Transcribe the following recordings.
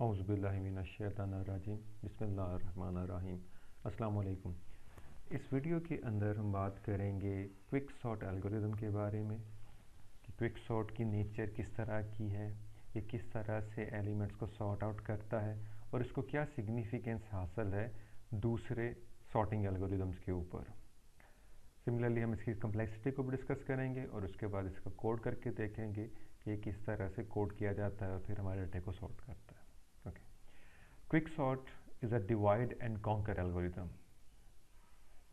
औज़ुबिल्लाहिमिनश्शैतानिर्रजीम बिस्मिल्लाहिर्रहमानिर्रहीम। अस्सलाम वालेकुम। इस वीडियो के अंदर हम बात करेंगे क्विक सॉर्ट एल्गोरिदम के बारे में कि क्विक सॉर्ट की नेचर किस तरह की है, ये किस तरह से एलिमेंट्स को सॉर्ट आउट करता है और इसको क्या सिग्निफिकेंस हासिल है दूसरे सॉर्टिंग एल्गोरिदम्स के ऊपर। सिमिलरली हम इसकी कम्प्लेक्सिटी को भी डिस्कस करेंगे और उसके बाद इसका कोड करके देखेंगे कि किस तरह से कोड किया जाता है और फिर हमारे डाटा को सॉर्ट करता है। Okay, quick sort is a divide and conquer algorithm.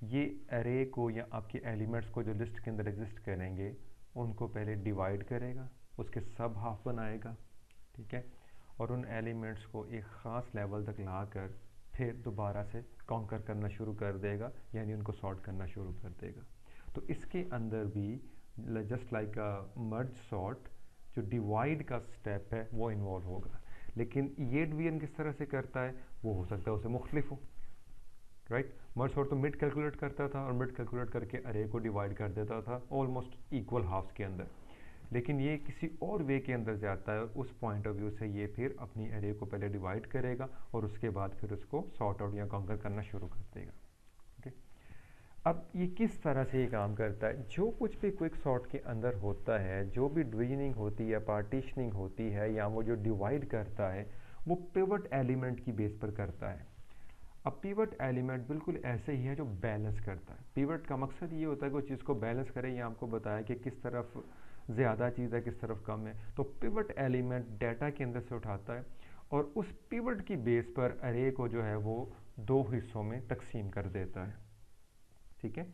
ये अरे को या आपके एलिमेंट्स को जो लिस्ट के अंदर एग्जिस्ट करेंगे उनको पहले डिवाइड करेगा, उसके सब हाफ बनाएगा, ठीक है, और उन एलिमेंट्स को एक ख़ास लेवल तक लाकर फिर दोबारा से कॉन्कर करना शुरू कर देगा, यानी उनको सॉर्ट करना शुरू कर देगा। तो इसके अंदर भी जस्ट लाइक अ मर्ज सॉर्ट जो डिवाइड का स्टेप है वो इन्वॉल्व होगा, लेकिन ये डिवीजन किस तरह से करता है वो हो सकता है उससे मुख्तलिफ हो। राइट, मर्ज सॉर्ट तो मिड कैलकुलेट करता था और मिड कैलकुलेट करके अरे को डिवाइड कर देता था ऑलमोस्ट इक्वल हाफ्स के अंदर, लेकिन ये किसी और वे के अंदर जाता है और उस पॉइंट ऑफ व्यू से ये फिर अपनी अरे को पहले डिवाइड करेगा और उसके बाद फिर उसको सॉर्ट आउट या कॉन्कर करना शुरू कर देगा। ओके, अब ये किस तरह से ये काम करता है। जो कुछ भी क्विक सॉर्ट के अंदर होता है, जो भी डिवीजनिंग होती है, पार्टीशनिंग होती है या वो जो डिवाइड करता है वो पिवट एलिमेंट की बेस पर करता है। अब पिवट एलिमेंट बिल्कुल ऐसे ही है जो बैलेंस करता है। पिवट का मकसद ये होता है कि वो चीज़ को बैलेंस करे, या आपको बताया कि किस तरफ ज़्यादा चीज़ है किस तरफ कम है। तो पिवट एलिमेंट डाटा के अंदर से उठाता है और उस पिवट की बेस पर अरे को जो है वो दो हिस्सों में तकसीम कर देता है, ठीक है।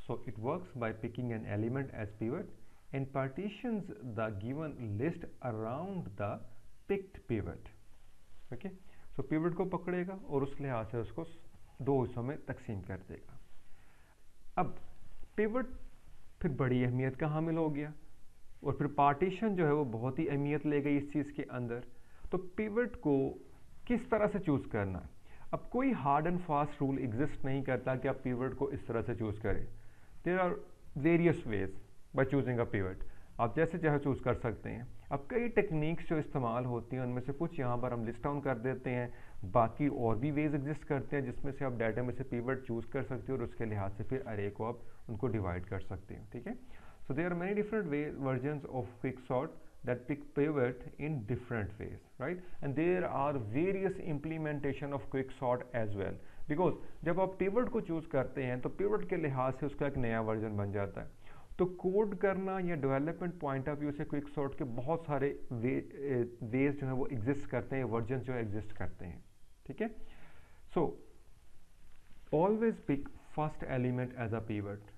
So it works by picking an element as pivot and partitions the given list around the picked pivot. Okay, so pivot को पकड़ेगा और उस लिहाज से उसको दो हिस्सों में तकसीम कर देगा। अब पिवट फिर बड़ी अहमियत का हामिल हो गया और फिर पार्टीशन जो है वो बहुत ही अहमियत ले गई इस चीज़ के अंदर। तो पिवट को किस तरह से चूज़ करना है, अब कोई hard and fast rule exist नहीं करता कि आप पिवट को इस तरह से चूज़ करें। There are various ways by choosing a pivot, आप जैसे चाहे चूज़ कर सकते हैं। अब कई टेक्निक्स जो इस्तेमाल होती हैं उनमें से कुछ यहाँ पर हम लिस्ट डाउन कर देते हैं, बाकी और भी वेज एग्जिस्ट करते हैं जिसमें से आप डाटा में से पिवट चूज़ कर सकते हो और उसके लिहाज से फिर अरे को आप उनको डिवाइड कर सकते हो, ठीक है। So there are many different versions of quick sort that pick pivot in different ways, right? And there are various implementation of quick sort as well, because जब आप pivot को चूज करते हैं तो pivot के लिहाज से उसका एक नया वर्जन बन जाता है। तो कोड करना या डेवलपमेंट पॉइंट ऑफ व्यू से क्विक सॉर्ट के बहुत सारे वेज जो है वो एग्जिस्ट करते हैं, वर्जन जो एग्जिस्ट करते हैं, ठीक है। So always pick first element as a pivot.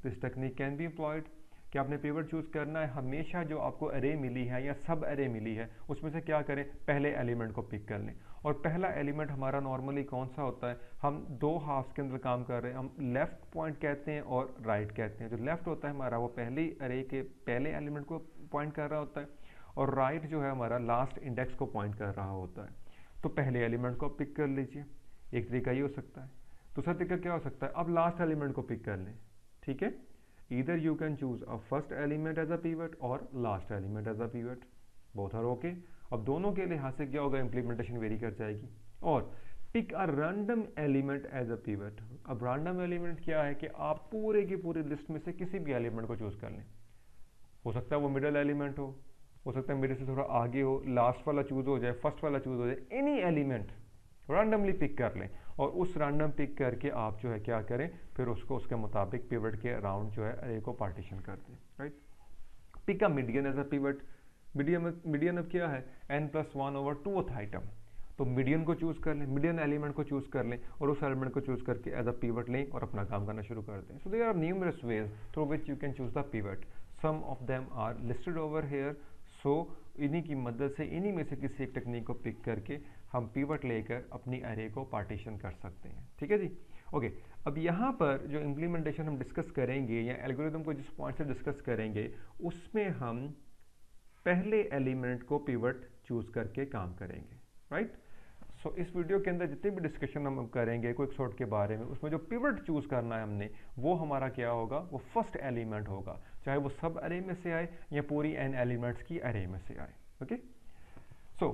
This technique can be employed कि आपने पिवट चूज करना है, हमेशा जो आपको अरे मिली है या सब अरे मिली है उसमें से क्या करें, पहले एलिमेंट को पिक कर लें। और पहला एलिमेंट हमारा नॉर्मली कौन सा होता है, हम दो हाफ्स के अंदर काम कर रहे हैं, हम लेफ्ट पॉइंट कहते हैं और राइट कहते हैं। जो लेफ्ट होता है हमारा वो पहले अरे के पहले एलिमेंट को पॉइंट कर रहा होता है और राइट जो है हमारा लास्ट इंडेक्स को पॉइंट कर रहा होता है। तो पहले एलिमेंट को पिक कर लीजिए, एक तरीका ये हो सकता है। दूसरा तरीका क्या हो सकता है, अब लास्ट एलिमेंट को पिक कर लें, ठीक है। Either you can choose a first element as a pivot or last element as a pivot. Both are okay. अब दोनों के लिहाज से क्या होगा, इम्प्लीमेंटेशन वेरी कर जाएगी। और pick a random element as a pivot. अब रैंडम एलिमेंट क्या है कि आप पूरे की पूरी लिस्ट में से किसी भी एलिमेंट को चूज कर लें। हो सकता है वो मिडल एलिमेंट हो सकता है मेरे से थोड़ा आगे हो, लास्ट वाला चूज हो जाए, फर्स्ट वाला चूज हो जाए, एनी एलिमेंट रैंडमली पिक कर लें और उस रैंडम पिक करके आप जो है क्या करें, फिर उसको उसके मुताबिक पिवट के अराउंड जो है अरे को पार्टीशन कर दें, right. Pick a median as a pivot. Median अब क्या है, n+1/2 2th आइटम। तो मीडियन को चूज कर लें, मीडियन एलिमेंट को चूज कर लें और उस एलिमेंट को चूज करके एज अ पिवट लें और अपना काम करना शुरू कर दें। So there are numerous ways through which you can choose the pivot. Some of them are listed over here. So इन्हीं की मदद से, इन्हीं में से किसी एक टेक्निक को पिक करके हम पिवट लेकर अपनी अरे को पार्टीशन कर सकते हैं, ठीक है जी। ओके, अब यहाँ पर जो इम्प्लीमेंटेशन हम डिस्कस करेंगे या एल्गोरिदम को जिस पॉइंट से डिस्कस करेंगे उसमें हम पहले एलिमेंट को पिवट चूज करके काम करेंगे, राइट। सो इस वीडियो के अंदर जितनी भी डिस्कशन हम करेंगे क्विक सॉर्ट के बारे में, उसमें जो पिवट चूज करना है हमने वो हमारा क्या होगा, वो फर्स्ट एलिमेंट होगा, चाहे वो सब अरे में से आए या पूरी n एलिमेंट्स की अरे में से आए। Okay, so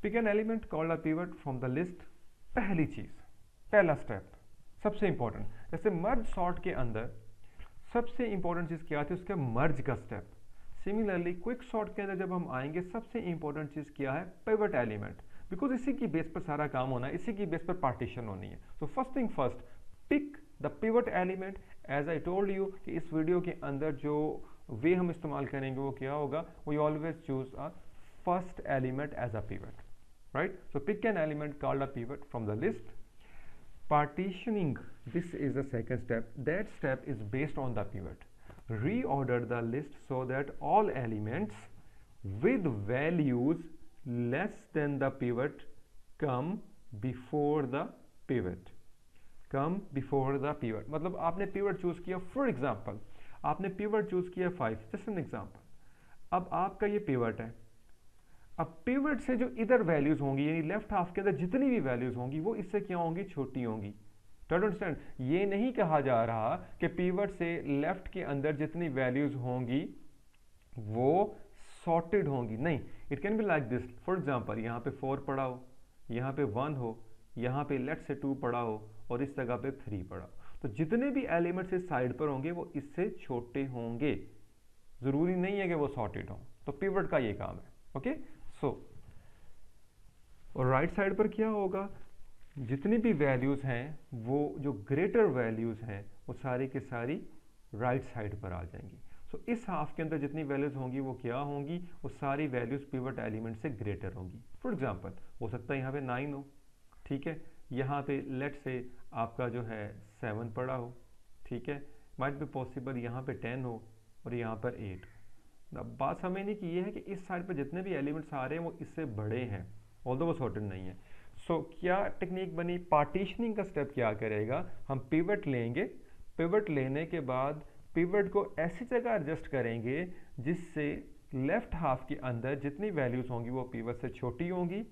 pick an element called a pivot from the list. पहली चीज, पहला स्टेप सबसे इंपॉर्टेंट, जैसे मर्ज सॉर्ट के अंदर सबसे इंपॉर्टेंट चीज क्या आती है, उसका मर्ज का स्टेप। सिमिलरली क्विक सॉर्ट के अंदर जब हम आएंगे, सबसे इंपॉर्टेंट चीज क्या है, पिवट एलिमेंट, बिकॉज इसी की बेस पर सारा काम होना है, इसी की बेस पर पार्टीशन होनी है। So first thing first, pick the pivot element. As I told you कि इस वीडियो के अंदर जो वे हम इस्तेमाल करेंगे वो क्या होगा, we always choose a first element as a pivot, right. So pick an element called a pivot from the list. Partitioning, this is the second step. That step is based on the pivot. Reorder the list so that all elements with values less than the pivot come before the pivot. Come before the pivot. मतलब आपने pivot choose किया, for example आपने pivot choose किया 5, just an example. अब आपका ये pivot है, अब पिवट से जो इधर वैल्यूज होंगी, यानी लेफ्ट हाफ के अंदर जितनी भी वैल्यूज होंगी वो इससे क्या होंगी, छोटी होंगी। Do you understand? ये नहीं कहा जा रहा कि पिवट से लेफ्ट के अंदर जितनी वैल्यूज होंगी वो सॉर्टेड होंगी, नहीं। It can be like this, for example यहाँ पे 4 पड़ा हो, यहाँ पे 1 हो, यहाँ पे लेट से 2 पड़ा हो और इस जगह पे 3 पड़ा हो, तो जितने भी एलिमेंट्स इस साइड पर होंगे वो इससे छोटे होंगे, जरूरी नहीं है कि वो सॉर्टेड हो। तो पिवट का ये काम है, ओके। सो और राइट साइड पर क्या होगा, जितनी भी वैल्यूज हैं वो जो ग्रेटर वैल्यूज हैं वो सारी की सारी राइट साइड पर आ जाएंगी। सो इस हाफ के अंदर जितनी वैल्यूज होंगी वो क्या होंगी, वो सारी वैल्यूज पिवट एलिमेंट से ग्रेटर होंगी। फॉर एग्जांपल हो सकता है यहाँ पे 9 हो, ठीक है, यहाँ पे लेट से आपका जो है 7 पड़ा हो, ठीक है, माइट बी पॉसिबल यहाँ पे 10 हो और यहाँ पर 8। बात समझने की ये है कि इस साइड पर जितने भी एलिमेंट्स आ रहे हैं वो इससे बड़े हैं, ऑल्दो वो सॉर्टेड नहीं है। सो क्या टेक्निक बनी, पार्टीशनिंग का स्टेप क्या करेगा, हम पिवट लेंगे, पिवट लेने के बाद पिवट को ऐसी जगह एडजस्ट करेंगे जिससे लेफ्ट हाफ के अंदर जितनी वैल्यूज होंगी वो पिवट से छोटी होंगी,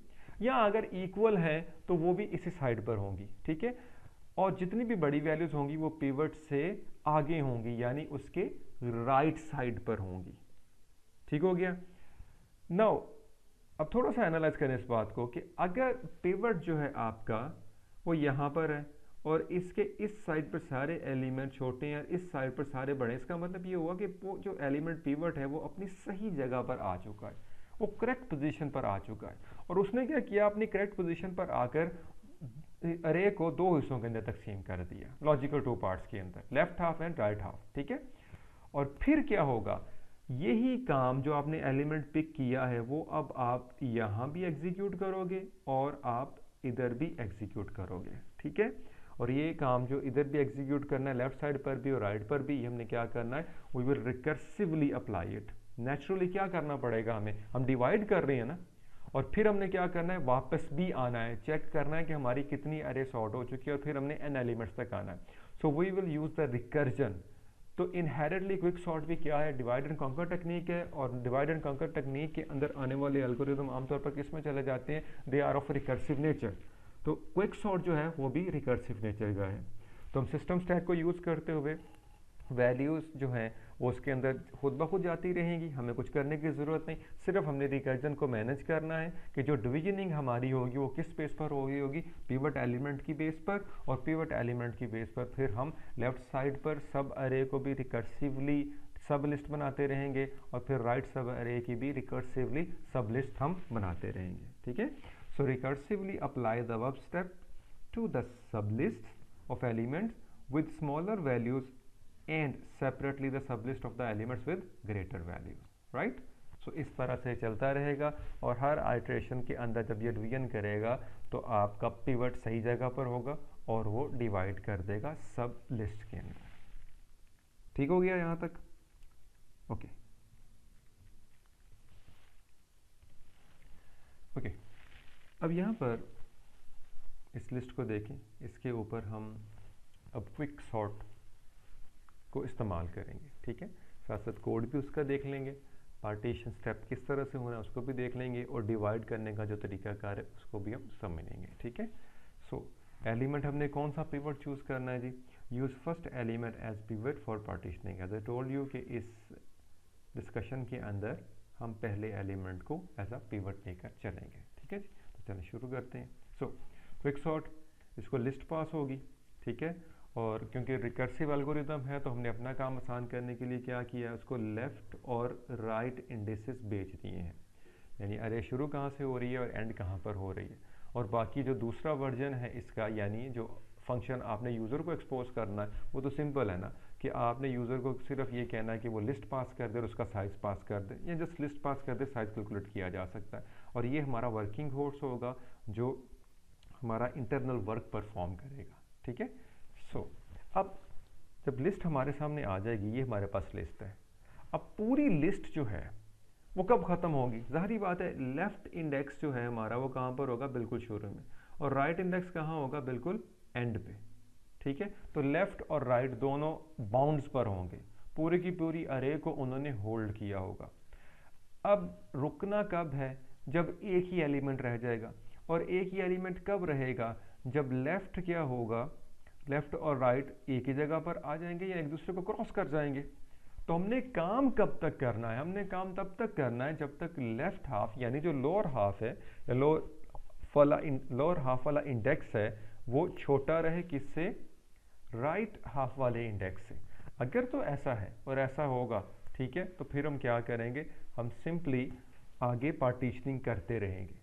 या अगर इक्वल है तो वो भी इसी साइड पर होंगी, ठीक है, और जितनी भी बड़ी वैल्यूज होंगी वो पिवट से आगे होंगी, यानी उसके राइट साइड पर होंगी। ठीक हो गया। नाउ अब थोड़ा सा एनालाइज करें इस बात को कि अगर पिवट जो है आपका वो यहाँ पर है और इसके इस साइड पर सारे एलिमेंट छोटे हैं, इस साइड पर सारे बड़े, इसका मतलब ये हुआ कि वो जो एलिमेंट पिवट है वो अपनी सही जगह पर आ चुका है, वो करेक्ट पोजीशन पर आ चुका है। और उसने क्या किया, अपनी करेक्ट पोजीशन पर आकर अरे को 2 हिस्सों के अंदर तकसीम कर दिया, लॉजिकल 2 पार्ट्स के अंदर, left half and right half, ठीक है। और फिर क्या होगा, यही काम जो आपने एलिमेंट पिक किया है वो अब आप यहाँ भी एग्जीक्यूट करोगे और आप इधर भी एग्जीक्यूट करोगे, ठीक है। और ये काम जो इधर भी एग्जीक्यूट करना है, लेफ्ट साइड पर भी और राइट पर भी, हमने क्या करना है, we will recursively apply it. Naturally क्या करना पड़ेगा हमें, हम डिवाइड कर रहे हैं ना, और फिर हमने क्या करना है, वापस भी आना है, चेक करना है कि हमारी कितनी अरे सॉर्ट हो चुकी है, और फिर हमने n एलिमेंट्स तक आना है। So we will use the recursion. तो इनहेरेंटली क्विक सॉर्ट भी क्या है, डिवाइड एंड कॉन्कर टेक्निक है, और डिवाइड एंड कॉन्कर टेक्निक के अंदर आने वाले एल्गोरिथम आमतौर पर किस में चले जाते हैं, they are of recursive nature. तो क्विक सॉर्ट जो है वो भी रिकर्सिव नेचर का है। तो हम सिस्टम स्टैक को यूज़ करते हुए वैल्यूज़ जो हैं वो उसके अंदर खुद ब खुद जाती रहेंगी, हमें कुछ करने की ज़रूरत नहीं, सिर्फ हमने रिकर्जन को मैनेज करना है कि जो डिविजनिंग हमारी होगी वो किस बेस पर होगी पिवट एलिमेंट की बेस पर, और पिवट एलिमेंट की बेस पर फिर हम लेफ्ट साइड पर सब अरे को भी रिकर्सिवली सब लिस्ट बनाते रहेंगे, और फिर राइट सब अरे की भी रिकर्सिवली सब लिस्ट हम बनाते रहेंगे, ठीक है। So recursively apply the above step to the sublist of elements with smaller values and separately the sublist of the elements with greater values, right? So इस तरह से चलता रहेगा, और हर आइट्रेशन के अंदर जब ये डिवीजन करेगा तो आपका पिवट सही जगह पर होगा और वो डिवाइड कर देगा सब लिस्ट के अंदर। ठीक हो गया यहाँ तक? ओके ओके, अब यहाँ पर इस लिस्ट को देखें, इसके ऊपर हम अब क्विक सॉर्ट को इस्तेमाल करेंगे, ठीक है। साथ साथ कोड भी उसका देख लेंगे, पार्टीशन स्टेप किस तरह से होना है उसको भी देख लेंगे, और डिवाइड करने का जो तरीकाकार है उसको भी हम समझेंगे, ठीक है। सो एलिमेंट हमने कौन सा पिवट चूज करना है जी, use first element as pivot for partitioning. As I told you कि इस डिस्कशन के अंदर हम पहले एलिमेंट को एज अ पिवट लेकर चलेंगे, ठीक है जी। चलिए शुरू करते हैं। सो क्विक सॉर्ट, इसको लिस्ट पास होगी, ठीक है। और क्योंकि रिकर्सिव एल्गोरिदम है तो हमने अपना काम आसान करने के लिए क्या किया है, उसको लेफ़्ट और राइट इंडिसेस बेच दिए हैं, यानी अरे शुरू कहाँ से हो रही है और एंड कहाँ पर हो रही है। और बाकी जो दूसरा वर्जन है इसका, यानी जो फंक्शन आपने यूज़र को एक्सपोज करना है, वो तो सिंपल है ना कि आपने यूज़र को सिर्फ ये कहना है कि वो लिस्ट पास कर दे और उसका साइज़ पास कर दे, या जस्ट लिस्ट पास कर दे, साइज़ कैलकुलेट किया जा सकता है। और ये हमारा वर्किंग होर्स होगा जो हमारा इंटरनल वर्क परफॉर्म करेगा, ठीक है। सो अब जब लिस्ट हमारे सामने आ जाएगी, ये हमारे पास लिस्ट है। अब पूरी लिस्ट जो है वो कब ख़त्म होगी? ज़ाहिरी बात है, लेफ़्ट इंडेक्स जो है हमारा वो कहाँ पर होगा? बिल्कुल शुरू में। और राइट इंडेक्स कहाँ होगा? बिल्कुल एंड पे, ठीक है। तो लेफ़्ट और राइट दोनों बाउंड्स पर होंगे, पूरी की पूरी अरे को उन्होंने होल्ड किया होगा। अब रुकना कब है? जब एक ही एलिमेंट रह जाएगा। और एक ही एलिमेंट कब रहेगा? जब लेफ़्ट क्या होगा, लेफ़्ट और राइट एक ही जगह पर आ जाएंगे या एक दूसरे को क्रॉस कर जाएंगे। तो हमने काम कब तक करना है? हमने काम तब तक करना है जब तक लेफ़्ट हाफ, यानी जो लोअर हाफ है या लोअर हाफ वाला इंडेक्स है, वो छोटा रहे किससे? राइट हाफ वाले इंडेक्स से। अगर तो ऐसा है और ऐसा होगा, ठीक है, तो फिर हम क्या करेंगे? हम सिंपली आगे पार्टीशनिंग करते रहेंगे,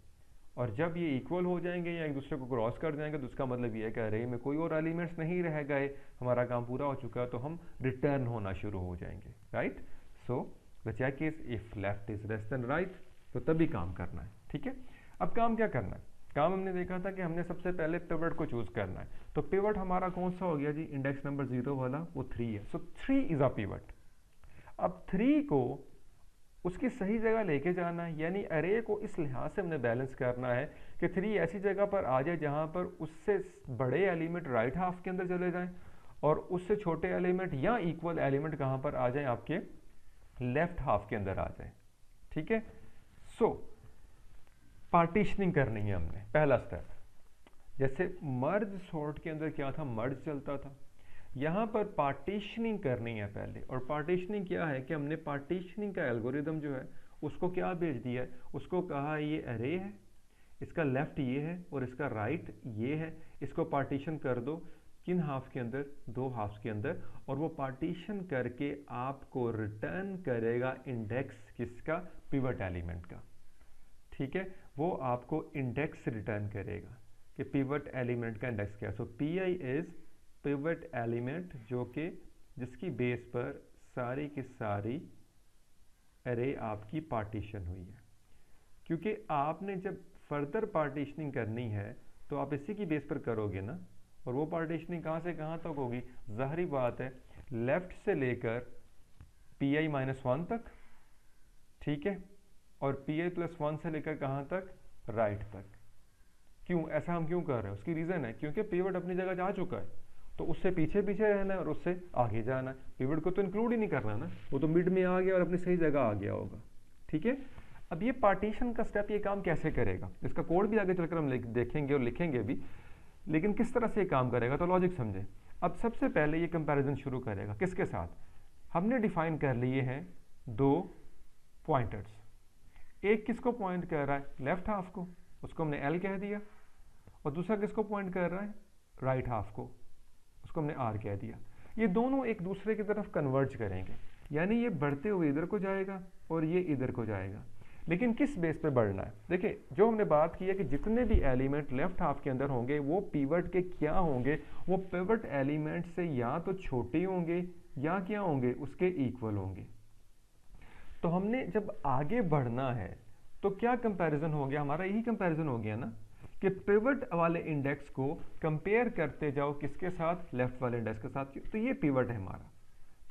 और जब ये इक्वल हो जाएंगे या एक दूसरे को क्रॉस कर जाएंगे तो उसका मतलब ये है कि अरे में कोई और एलिमेंट्स नहीं रह गए, हमारा काम पूरा हो चुका है, तो हम रिटर्न होना शुरू हो जाएंगे, right. So the check is if left is less than right, तो तभी काम करना है, ठीक है। अब काम क्या करना है? काम हमने देखा था कि हमने सबसे पहले पिवट को चूज करना है। तो पिवट हमारा कौन सा हो गया जी? इंडेक्स नंबर 0 वाला, वो 3 है। सो 3 इज अ पिवट। अब 3 को उसकी सही जगह लेके जाना है, यानी अरे को इस लिहाज से हमने बैलेंस करना है कि 3 ऐसी जगह पर आ जाए जहां पर उससे बड़े एलिमेंट राइट हाफ के अंदर चले जाएं और उससे छोटे एलिमेंट या इक्वल एलिमेंट कहां पर आ जाएं? आपके लेफ्ट हाफ के अंदर आ जाए, ठीक है। सो पार्टीशनिंग करनी है हमने, पहला स्टेप। जैसे मर्ज सॉर्ट के अंदर क्या था? मर्ज चलता था। यहाँ पर पार्टीशनिंग करनी है पहले। और पार्टीशनिंग क्या है कि हमने पार्टीशनिंग का एल्गोरिदम जो है उसको क्या भेज दिया है? उसको कहा ये अरे है, इसका लेफ्ट ये है और इसका राइट ये है, इसको पार्टीशन कर दो किन हाफ के अंदर? 2 हाफ्स के अंदर। और वो पार्टीशन करके आपको रिटर्न करेगा इंडेक्स किसका? पिवट एलिमेंट का, ठीक है। वो आपको इंडेक्स रिटर्न करेगा कि पिवट एलिमेंट का इंडेक्स क्या है। So P I is pivot element, जो कि जिसकी बेस पर सारी की सारी अरे आपकी पार्टीशन हुई है। क्योंकि आपने जब फर्दर पार्टीशनिंग करनी है तो आप इसी की बेस पर करोगे ना। और वो पार्टीशनिंग कहाँ से कहाँ तक होगी? ज़ाहिरी बात है, लेफ्ट से लेकर पी आई -1 तक, ठीक है, और पी आई +1 से लेकर कहाँ तक? राइट तक। क्यों ऐसा हम क्यों कर रहे हैं? उसकी रीज़न है क्योंकि पिवट अपनी जगह जा चुका है, तो उससे पीछे पीछे रहना है और उससे आगे जाना है। पिवट को तो इंक्लूड ही नहीं करना ना, वो तो मिड में आ गया और अपनी सही जगह आ गया होगा, ठीक है। अब ये पार्टीशन का स्टेप ये काम कैसे करेगा? इसका कोड भी आगे चलकर हम देखेंगे और लिखेंगे भी, लेकिन किस तरह से ये काम करेगा तो लॉजिक समझे। अब सबसे पहले ये कंपैरिजन शुरू करेगा किसके साथ? हमने डिफाइन कर लिए हैं 2 पॉइंटर्स। एक किसको पॉइंट कर रहा है? लेफ्ट हाफ को, उसको हमने एल कह दिया। और दूसरा किसको पॉइंट कर रहा है? राइट हाफ को, उसको हमने आर कह दिया। ये दोनों एक दूसरे की तरफ कन्वर्ज करेंगे, यानी ये बढ़ते हुए इधर को जाएगा और ये इधर को जाएगा। लेकिन किस बेस पे बढ़ना है? देखिए, जो हमने बात की है कि जितने भी एलिमेंट लेफ्ट हाफ के अंदर होंगे वो पिवट के क्या होंगे? वो पिवट एलिमेंट से या तो छोटे होंगे या क्या होंगे? उसके इक्वल होंगे। तो हमने जब आगे बढ़ना है तो क्या कंपैरिजन हो गया? हमारा यही कंपैरिजन हो गया ना कि पिवट वाले इंडेक्स को कंपेयर करते जाओ किसके साथ? लेफ्ट वाले इंडेक्स के साथ। तो ये पिवट है हमारा,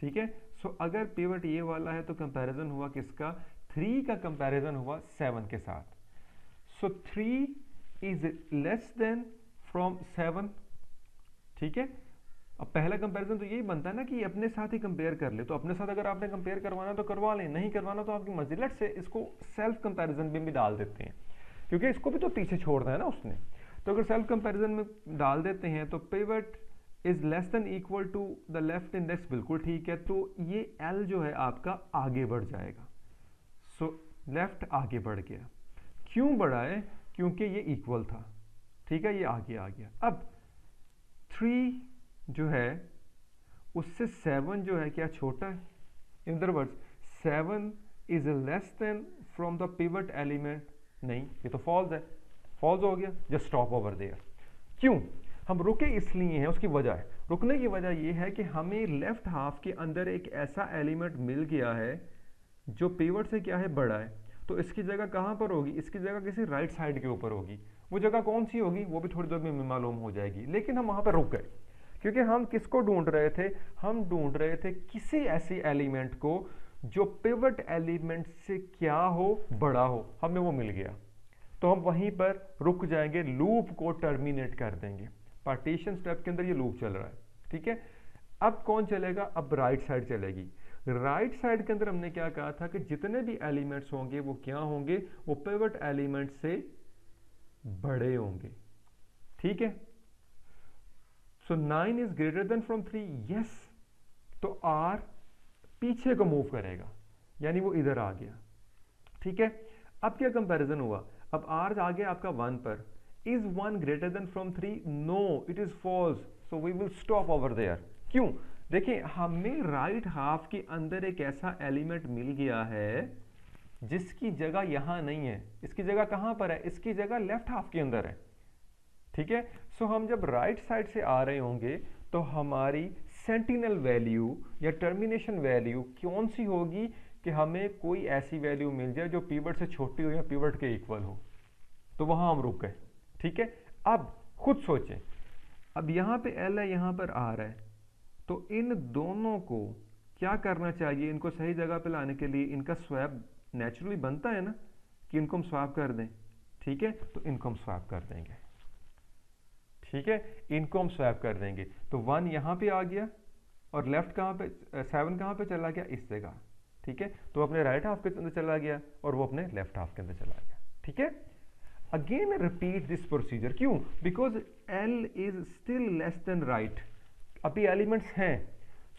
ठीक है। सो अगर पिवट ये वाला है तो कंपैरिजन हुआ किसका? 3 का कंपैरिजन हुआ 7 के साथ। सो 3 इज लेस देन फ्रॉम 7, ठीक है। अब पहला कंपैरिजन तो यही बनता है ना कि अपने साथ ही कंपेयर कर ले। तो अपने साथ अगर आपने कंपेयर करवाना तो करवा लें, नहीं करवाना तो आपकी मर्जी। लेट्स से इसको सेल्फ कंपैरिजन में भी डाल देते हैं, क्योंकि इसको भी तो पीछे छोड़ना है ना उसने। तो अगर सेल्फ कंपैरिजन में डाल देते हैं तो pivot is less than equal to the left index, बिल्कुल ठीक है। तो ये एल जो है आपका आगे बढ़ जाएगा। सो लेफ्ट आगे बढ़ गया। क्यों बढ़ा है? क्योंकि ये इक्वल था, ठीक है, ये आगे आ गया। अब 3 जो है उससे 7 जो है क्या छोटा है, in other words 7 is less than from the pivot element, नहीं ये तो फॉल्स है, फॉल्स हो गया, जस्ट स्टॉप ओवर देयर। क्यों हम रुके इसलिए हैं, उसकी वजह है, रुकने की वजह ये है कि हमें लेफ्ट हाफ के अंदर एक ऐसा एलिमेंट मिल गया है जो पिवट से क्या है बड़ा है, तो इसकी जगह कहाँ पर होगी, इसकी जगह किसी राइट साइड के ऊपर होगी। वो जगह कौन सी होगी वो भी थोड़ी देर में मालूम हो जाएगी, लेकिन हम वहाँ पर रुक गए क्योंकि हम किसको ढूंढ रहे थे, हम ढूंढ रहे थे किसी ऐसी एलिमेंट को जो पिवट एलिमेंट से क्या हो, बड़ा हो, हमें वो मिल गया, तो हम वहीं पर रुक जाएंगे, लूप को टर्मिनेट कर देंगे। पार्टीशन स्टेप के अंदर ये लूप चल रहा है, ठीक है। अब कौन चलेगा, अब राइट साइड चलेगी। राइट साइड के अंदर हमने क्या कहा था कि जितने भी एलिमेंट्स होंगे वो क्या होंगे, वो पिवट एलिमेंट से बड़े होंगे, ठीक है। सो 9 is greater than from 3, yes, तो R पीछे को मूव करेगा, यानी वो इधर आ गया, ठीक है। अब क्या कंपैरिजन हुआ, अब R आ गया आपका 1 पर। Is 1 greater than from 3, no it is false, so we will stop over there. क्यों, देखिए हमें राइट हाफ के अंदर एक ऐसा एलिमेंट मिल गया है जिसकी जगह यहां नहीं है, इसकी जगह कहां पर है, इसकी जगह लेफ्ट हाफ के अंदर है, ठीक है। सो हम जब राइट साइड से आ रहे होंगे तो हमारी सेंटिनल वैल्यू या टर्मिनेशन वैल्यू कौन सी होगी कि हमें कोई ऐसी वैल्यू मिल जाए जो पिवट से छोटी हो या पिवट के इक्वल हो, तो वहां हम रुक गए, ठीक है। अब खुद सोचें, अब यहां पे L है, यहां पर R है, तो इन दोनों को क्या करना चाहिए, इनको सही जगह पे लाने के लिए इनका स्वैप नेचुरली बनता है ना कि इनको हम स्वैप कर दें, ठीक है, तो इनको हम स्वैप कर देंगे, ठीक है, इनको हम स्वैप कर देंगे। तो 1 यहां पे आ गया और लेफ्ट कहां पे, 7 कहां पे चला गया, इस जगह, ठीक है, तो अपने राइट हाफ के अंदर चला गया और वो अपने लेफ्ट हाफ के अंदर चला गया, ठीक है। अगेन रिपीट दिस प्रोसीजर, क्यों, because L is still less than right, अभी एलिमेंट्स हैं,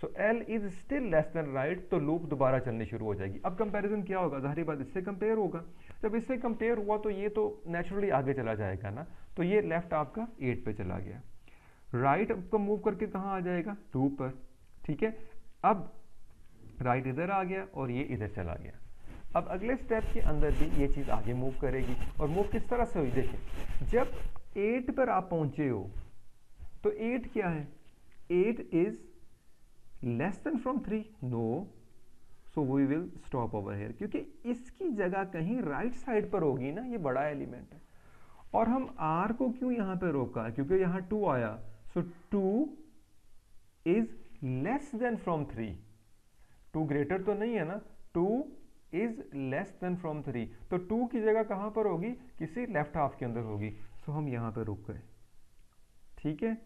सो L is still less than right, तो लूप दोबारा चलनी शुरू हो जाएगी। अब कंपैरिजन क्या होगा, जाहिर बात इससे कंपेयर होगा, जब इससे कंपेयर हुआ तो ये तो नेचुरली आगे चला जाएगा ना, तो ये लेफ्ट आपका 8 पे चला गया, राइट को मूव करके कहाँ आ जाएगा, 2 पर, ठीक है। अब राइट इधर आ गया और ये इधर चला गया। अब अगले स्टेप के अंदर भी ये चीज़ आगे मूव करेगी, और मूव किस तरह से हुई, देखिए जब 8 पर आप पहुंचे हो तो 8 क्या है, 8 is less than from 3, no, so we will stop over here, क्योंकि इसकी जगह कहीं राइट साइड पर होगी ना, ये बड़ा एलिमेंट है। और हम R को क्यों यहां पे रोका, क्योंकि यहां 2 आया, सो 2 is less than from 3, 2 greater तो नहीं है ना, 2 इज लेस देन फ्रॉम 3, तो 2 की जगह कहां पर होगी, किसी लेफ्ट हाफ के अंदर होगी, सो हम यहां पे रुक गए, ठीक है।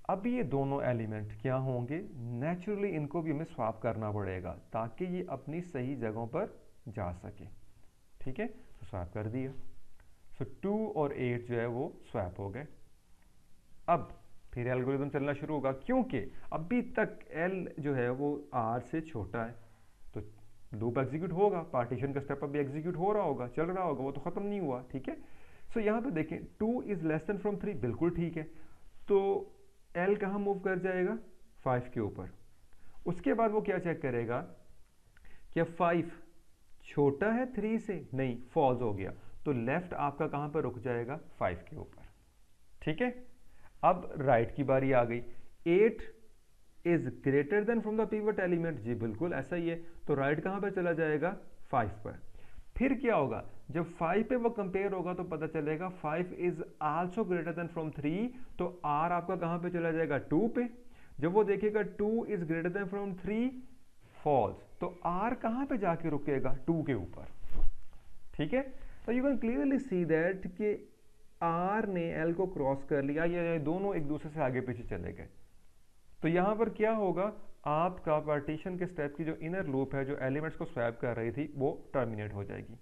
अब ये दोनों एलिमेंट क्या होंगे, नेचुरली इनको भी हमें स्वैप करना पड़ेगा ताकि ये अपनी सही जगहों पर जा सके, ठीक है, तो स्वैप कर दिया, सो 2 और 8 जो है वो स्वैप हो गए। अब फिर एल्गोरिथम चलना शुरू होगा, क्योंकि अभी तक L जो है वो R से छोटा है, तो लूप एग्जीक्यूट होगा, पार्टीशन का स्टेप अभी एग्जीक्यूट हो रहा होगा, चल रहा होगा, वो तो खत्म नहीं हुआ, ठीक है। सो यहाँ पे देखें 2 इज लेस देन फ्रॉम 3, बिल्कुल ठीक है, तो L कहाँ मूव कर जाएगा, 5 के ऊपर। उसके बाद वो क्या चेक करेगा, क्या 5 छोटा है 3 से, नहीं, फॉल्स हो गया, तो लेफ्ट आपका कहाँ पर रुक जाएगा, 5 के ऊपर, ठीक है। अब राइट की बारी आ गई, 8 is greater than from the pivot element, जी बिल्कुल ऐसा ही है, तो राइट कहाँ पर चला जाएगा, 5 पर। फिर क्या होगा, जब 5 पे वो कंपेयर होगा तो पता चलेगा 5 is also greater than from 3, तो R आपका कहाँ पे चला जाएगा, 2 पे। जब वो देखेगा 2 is greater than from 3, false, तो R कहाँ पे जाके रुकेगा, 2 के ऊपर, ठीक है। तो you can clearly see that कि R ने L को क्रॉस कर लिया, या दोनों एक दूसरे से आगे पीछे चले गए। तो यहां पर क्या होगा, आपका पार्टीशन के स्टेप की जो इनर लूप है, जो एलिमेंट्स को स्वैप कर रही थी, वो टर्मिनेट हो जाएगी।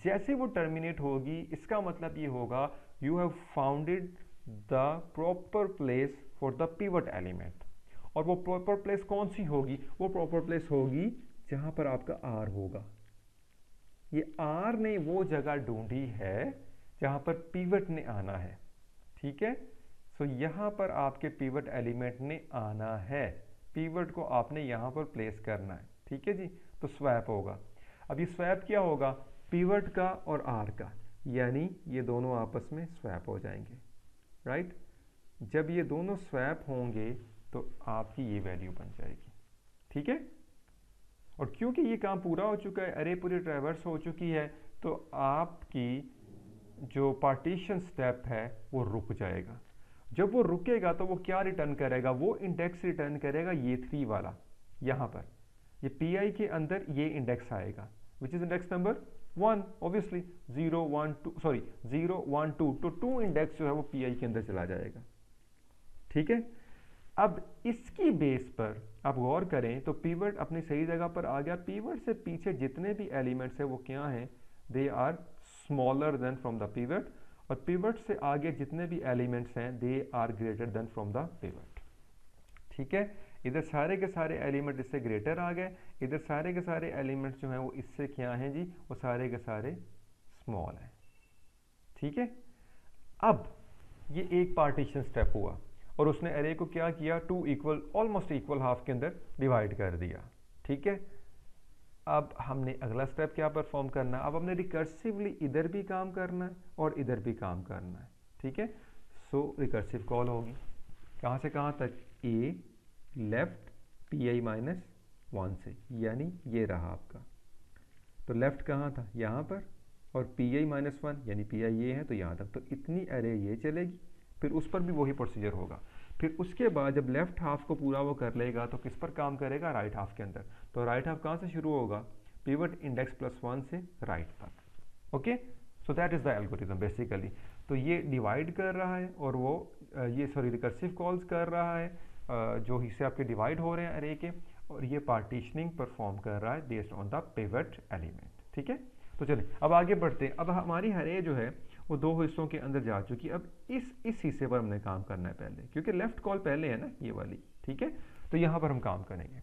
जैसे वो टर्मिनेट होगी, इसका मतलब ये होगा you have founded the proper place for the pivot element. और वो प्रॉपर प्लेस कौन सी होगी, वो प्रॉपर प्लेस होगी जहां पर आपका R होगा, ये आर ने वो जगह ढूंढी है जहां पर पिवट ने आना है, ठीक है। सो यहां पर आपके पिवट एलिमेंट ने आना है, पिवट को आपने यहां पर प्लेस करना है, ठीक है जी। तो स्वैप होगा। अब ये स्वैप क्या होगा, पिवट का और आर का, यानी ये दोनों आपस में स्वैप हो जाएंगे, राइट। जब ये दोनों स्वैप होंगे तो आपकी ये वैल्यू बन जाएगी, ठीक है। और क्योंकि ये काम पूरा हो चुका है, अरे पूरी ट्रैवर्स हो चुकी है, तो आपकी जो पार्टीशन स्टेप है वो रुक जाएगा। जब वो रुकेगा तो वो क्या रिटर्न करेगा, वो इंडेक्स रिटर्न करेगा ये 3 वाला, यहाँ पर ये पी के अंदर ये इंडेक्स आएगा, which is index number 1, obviously 0 1 2 sorry 0 1 2, तो 2 इंडेक्स जो है वो पी के अंदर चला जाएगा, ठीक है। अब इसकी बेस पर आप गौर करें तो पिवट अपनी सही जगह पर आ गया। पिवट से पीछे जितने भी एलिमेंट्स हैं वो क्या हैं, they are smaller than from the pivot, और पिवट से आगे जितने भी एलिमेंट्स हैं they are greater than from the pivot, ठीक है। इधर सारे के सारे एलिमेंट इससे ग्रेटर आ गए, इधर सारे के सारे एलिमेंट्स जो हैं वो इससे क्या हैं जी, वो सारे के सारे स्मॉल हैं, ठीक है। अब ये एक पार्टीशन स्टेप हुआ और उसने एरे को क्या किया, 2 इक्वल ऑलमोस्ट इक्वल हाफ के अंदर डिवाइड कर दिया, ठीक है। अब हमने अगला स्टेप क्या परफॉर्म करना है, अब हमने रिकर्सिवली इधर भी काम करना है और इधर भी काम करना है, ठीक है। सो रिकर्सिव कॉल होगी कहाँ से कहाँ तक, ए लेफ्ट पी माइनस 1 से, यानी ये रहा आपका। तो लेफ्ट कहाँ था, यहाँ पर, और पी माइनस 1 यानी पी ये है तो यहाँ तक, तो इतनी अरे ये चलेगी, फिर उस पर भी वही प्रोसीजर होगा। फिर उसके बाद जब लेफ्ट हाफ को पूरा वो कर लेगा तो किस पर काम करेगा, राइट हाफ के अंदर। तो राइट हाफ कहाँ से शुरू होगा, पिवट इंडेक्स +1 से राइट तक, okay. So that is the algorithm basically. तो ये डिवाइड कर रहा है और वो ये सॉरी रिकर्सिव कॉल्स कर रहा है, जो हिस्से आपके डिवाइड हो रहे हैं अरे के, और ये पार्टीशनिंग परफॉर्म कर रहा है based on the pivot element, ठीक है। तो चलिए अब आगे बढ़ते हैं। अब हमारी हरे जो है वो 2 हिस्सों के अंदर जा चुकी है। अब इस हिस्से पर हमने काम करना है पहले, क्योंकि लेफ्ट कॉल पहले है ना ये वाली, ठीक है। तो यहाँ पर हम काम करेंगे।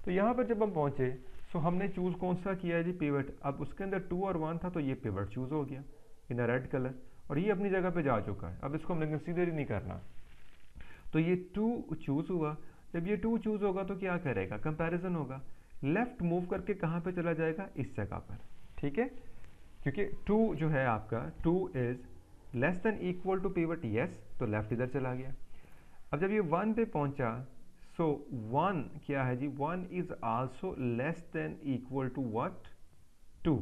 तो यहाँ पर जब हम पहुँचे सो हमने चूज कौन सा किया है जी, पिवट। अब उसके अंदर 2 और 1 था तो ये पिवट चूज हो गया इन रेड कलर, और ये अपनी जगह पे जा चुका है। अब इसको हमने कंसीडर ही नहीं करना। तो ये 2 चूज हुआ। जब ये 2 चूज होगा तो क्या करेगा, कंपैरिजन होगा, लेफ्ट मूव करके कहाँ पे चला जाएगा, इस जगह पर, ठीक है। क्योंकि 2 जो है आपका 2 is less than equal to pivot, yes, तो लेफ्ट इधर चला गया। अब जब ये 1 पे पहुंचा सो 1 क्या है जी, 1 is also less than equal to what, 2।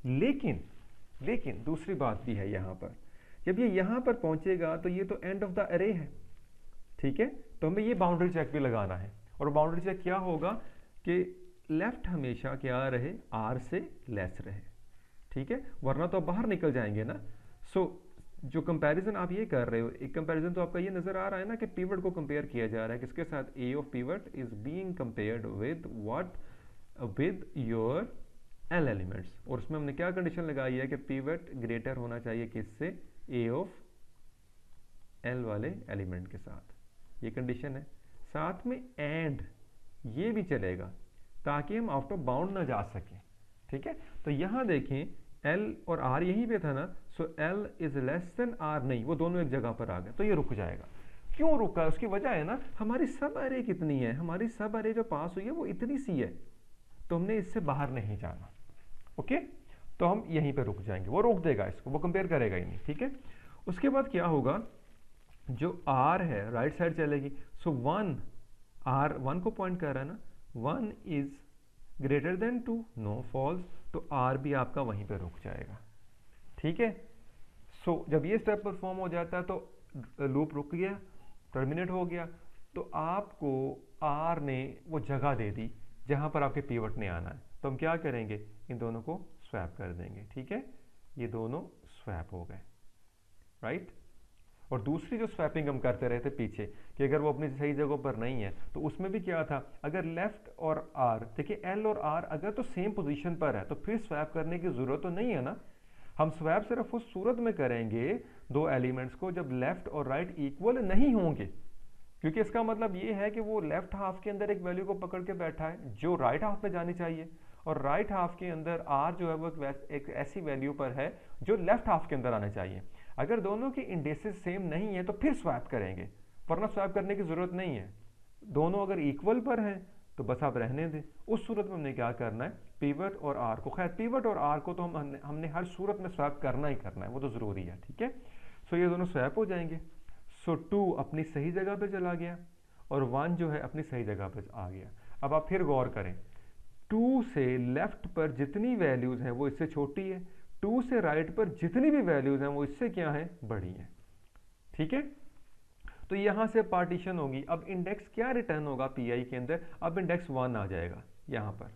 लेकिन दूसरी बात भी है यहाँ पर, जब ये यहाँ पर पहुंचेगा तो ये तो एंड ऑफ द अरे है, ठीक है। तो हमें ये बाउंड्री चेक भी लगाना है, और बाउंड्री चेक क्या होगा कि लेफ्ट हमेशा क्या रहे, आर से लेस रहे, ठीक है, वरना तो आप बाहर निकल जाएंगे ना। सो जो कंपैरिजन आप ये कर रहे हो, एक कंपैरिजन तो आपका ये नजर आ रहा है ना कि पिवट को कंपेयर किया जा रहा है किसके साथ, A of pivot is being compared with what, with your L elements. और उसमें हमने क्या कंडीशन लगाई है कि पिवट ग्रेटर होना चाहिए किससे, ए ऑफ एल वाले एलिमेंट के साथ, ये कंडीशन है। साथ में एंड ये भी चलेगा ताकि हम आउट ऑफ बाउंड ना जा सके, ठीक है। तो यहां देखें L और R यहीं पे था ना, सो L is less then R, नहीं, वो दोनों एक जगह पर आ गए, तो ये रुक जाएगा। क्यों रुका, उसकी वजह है ना, हमारी सब अरे कितनी है, हमारी सब अरे जो पास हुई है वो इतनी सी है, तो हमने इससे बाहर नहीं जाना, ओके। तो हम यहीं पे रुक जाएंगे, वो रोक देगा इसको, वो कंपेयर करेगा ही नहीं, ठीक है। उसके बाद क्या होगा, जो R है राइट साइड चलेगी, सो 1 R 1 को पॉइंट कर रहा है ना, 1 is greater than 2, no false, तो R भी आपका वहीं पे रुक जाएगा, ठीक है। सो जब ये स्टेप परफॉर्म हो जाता है तो लूप रुक गया, टर्मिनेट हो गया, तो आपको R ने वो जगह दे दी जहां पर आपके पिवट ने आना है। तो हम क्या करेंगे, इन दोनों को स्वैप कर देंगे, ठीक है। ये दोनों स्वैप हो गए, राइट। और दूसरी जो स्वैपिंग हम करते रहे थे पीछे कि अगर वो अपनी सही जगह पर नहीं है तो उसमें भी क्या था, अगर लेफ्ट और आर, देखिए एल और आर अगर तो सेम पोजीशन पर है तो फिर स्वैप करने की जरूरत तो नहीं है ना। हम स्वैप सिर्फ उस सूरत में करेंगे दो एलिमेंट्स को जब लेफ्ट और राइट इक्वल नहीं होंगे, क्योंकि इसका मतलब ये है कि वो लेफ्ट हाफ के अंदर एक वैल्यू को पकड़ के बैठा है जो राइट हाफ में जानी चाहिए, और राइट हाफ के अंदर आर जो है वो एक ऐसी वैल्यू पर है जो लेफ्ट हाफ के अंदर आना चाहिए। अगर दोनों की इंडेक्सेस सेम नहीं है तो फिर स्वैप करेंगे, वरना स्वैप करने की जरूरत नहीं है। दोनों अगर इक्वल पर हैं तो बस आप रहने दें। उस सूरत में हमने क्या करना है, पिवट और आर को, खैर पिवट और आर को तो हमने हर सूरत में स्वैप करना ही करना है, वो तो जरूरी है, ठीक है। सो ये दोनों स्वैप हो जाएंगे। सो 2 अपनी सही जगह पे चला गया और 1 जो है अपनी सही जगह पे आ गया। अब आप फिर गौर करें, 2 से लेफ्ट पर जितनी वैल्यूज हैं वो इससे छोटी है, 2 से राइट पर जितनी भी वैल्यूज हैं वो इससे क्या है, बड़ी है, ठीक है। तो यहां से पार्टीशन होगी। अब इंडेक्स क्या रिटर्न होगा पीआई के अंदर, अब इंडेक्स 1 आ जाएगा यहां पर,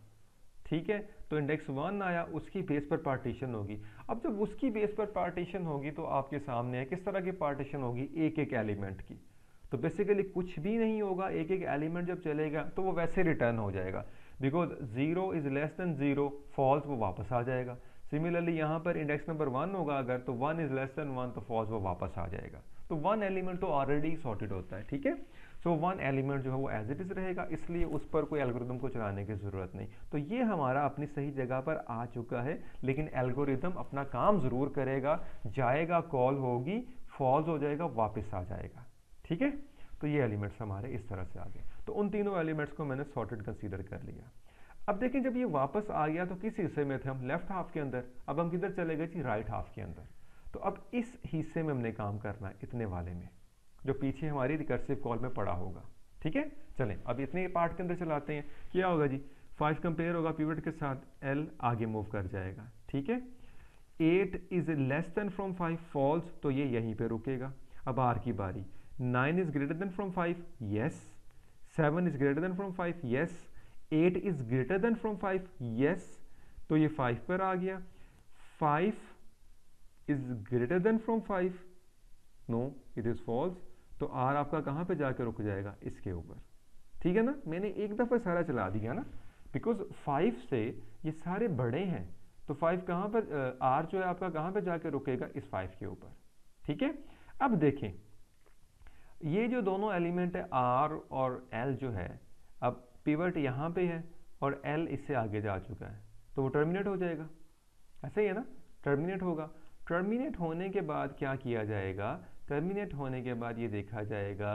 ठीक है। तो इंडेक्स 1 आया, उसकी बेस पर पार्टीशन होगी। अब जब उसकी बेस पर पार्टीशन होगी तो आपके सामने है किस तरह की पार्टीशन होगी, एक एक एलिमेंट की। तो बेसिकली कुछ भी नहीं होगा, एक एक एलिमेंट जब चलेगा तो वो वैसे रिटर्न हो जाएगा, because 0 is less than 0 false, वो वापस आ जाएगा। सिमिलरली यहाँ पर इंडेक्स नंबर 1 होगा अगर, तो 1 इज लेस देन 1 तो फॉल्स, वो वापस आ जाएगा। तो 1 एलिमेंट तो ऑलरेडी सॉर्टेड होता है, ठीक है। सो 1 एलिमेंट जो है वो एज इट इज रहेगा, इसलिए उस पर कोई एल्गोरिदम को चलाने की जरूरत नहीं। तो ये हमारा अपनी सही जगह पर आ चुका है, लेकिन एल्गोरिदम अपना काम जरूर करेगा, जाएगा, कॉल होगी, फॉल्स हो जाएगा, वापस आ जाएगा, ठीक है। तो ये एलिमेंट्स हमारे इस तरह से आ गए। तो उन तीनों एलिमेंट्स को मैंने सॉर्टेड कंसीडर कर लिया। अब देखें जब ये वापस आ गया तो किस हिस्से में थे हम, लेफ्ट हाफ के अंदर। अब हम किधर चले गए जी, राइट हाफ के अंदर। तो अब इस हिस्से में हमने काम करना है, इतने वाले में जो पीछे हमारी रिकर्सिव कॉल में पड़ा होगा, ठीक है। चलें अब इतने पार्ट के अंदर चलाते हैं। क्या होगा जी, 5 कंपेयर होगा पिवट के साथ, एल आगे मूव कर जाएगा, ठीक है। 8 is less than from 5 false, तो ये यहीं पे रुकेगा। अब आर की बारी, 9 is greater than from 5, yes. 7 is greater than from 5, yes. 8 is greater than from 5, yes. तो ये 5 पर आ गया। 5 is greater than from 5, no, it is false. तो R आपका कहाँ पे जाकर रुक जाएगा, इसके ऊपर, ठीक है ना। मैंने एक दफ़ा सारा चला दिया ना, बिकॉज 5 से ये सारे बड़े हैं, तो 5 कहाँ पर, R जो है आपका कहाँ पे जाकर रुकेगा, इस 5 के ऊपर, ठीक है। अब देखें ये जो दोनों एलिमेंट है आर और एल जो है, अब पिवट यहाँ पे है और एल इससे आगे जा चुका है, तो वो टर्मिनेट हो जाएगा, ऐसे ही है ना, टर्मिनेट होगा। टर्मिनेट होने के बाद क्या किया जाएगा, टर्मिनेट होने के बाद ये देखा जाएगा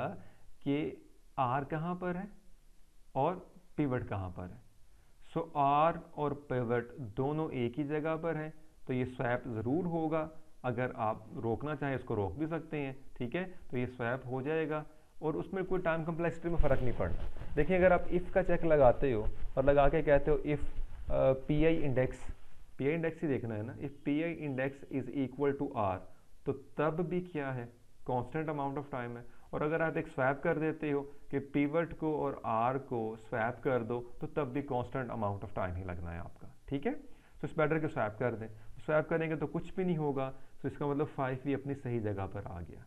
कि आर कहाँ पर है और पिवट कहाँ पर है। सो आर और पिवट दोनों एक ही जगह पर है, तो ये स्वैप ज़रूर होगा। अगर आप रोकना चाहें इसको रोक भी सकते हैं, ठीक है। तो ये स्वैप हो जाएगा और उसमें कोई टाइम कम्प्लेक्सिटी में फ़र्क नहीं पड़ना। देखिए अगर आप इफ़ का चेक लगाते हो और लगा के कहते हो इफ़ पी आई इंडेक्स ही देखना है ना, if P I index is equal to R, तो तब भी क्या है, कॉन्स्टेंट अमाउंट ऑफ टाइम है। और अगर आप एक स्वैप कर देते हो कि पिवट को और आर को स्वैप कर दो, तो तब भी कॉन्स्टेंट अमाउंट ऑफ टाइम ही लगना है आपका, ठीक है। तो इस बेटर के स्वैप कर दें, स्वैप करेंगे तो कुछ भी नहीं होगा, तो इसका मतलब 5 भी अपनी सही जगह पर आ गया।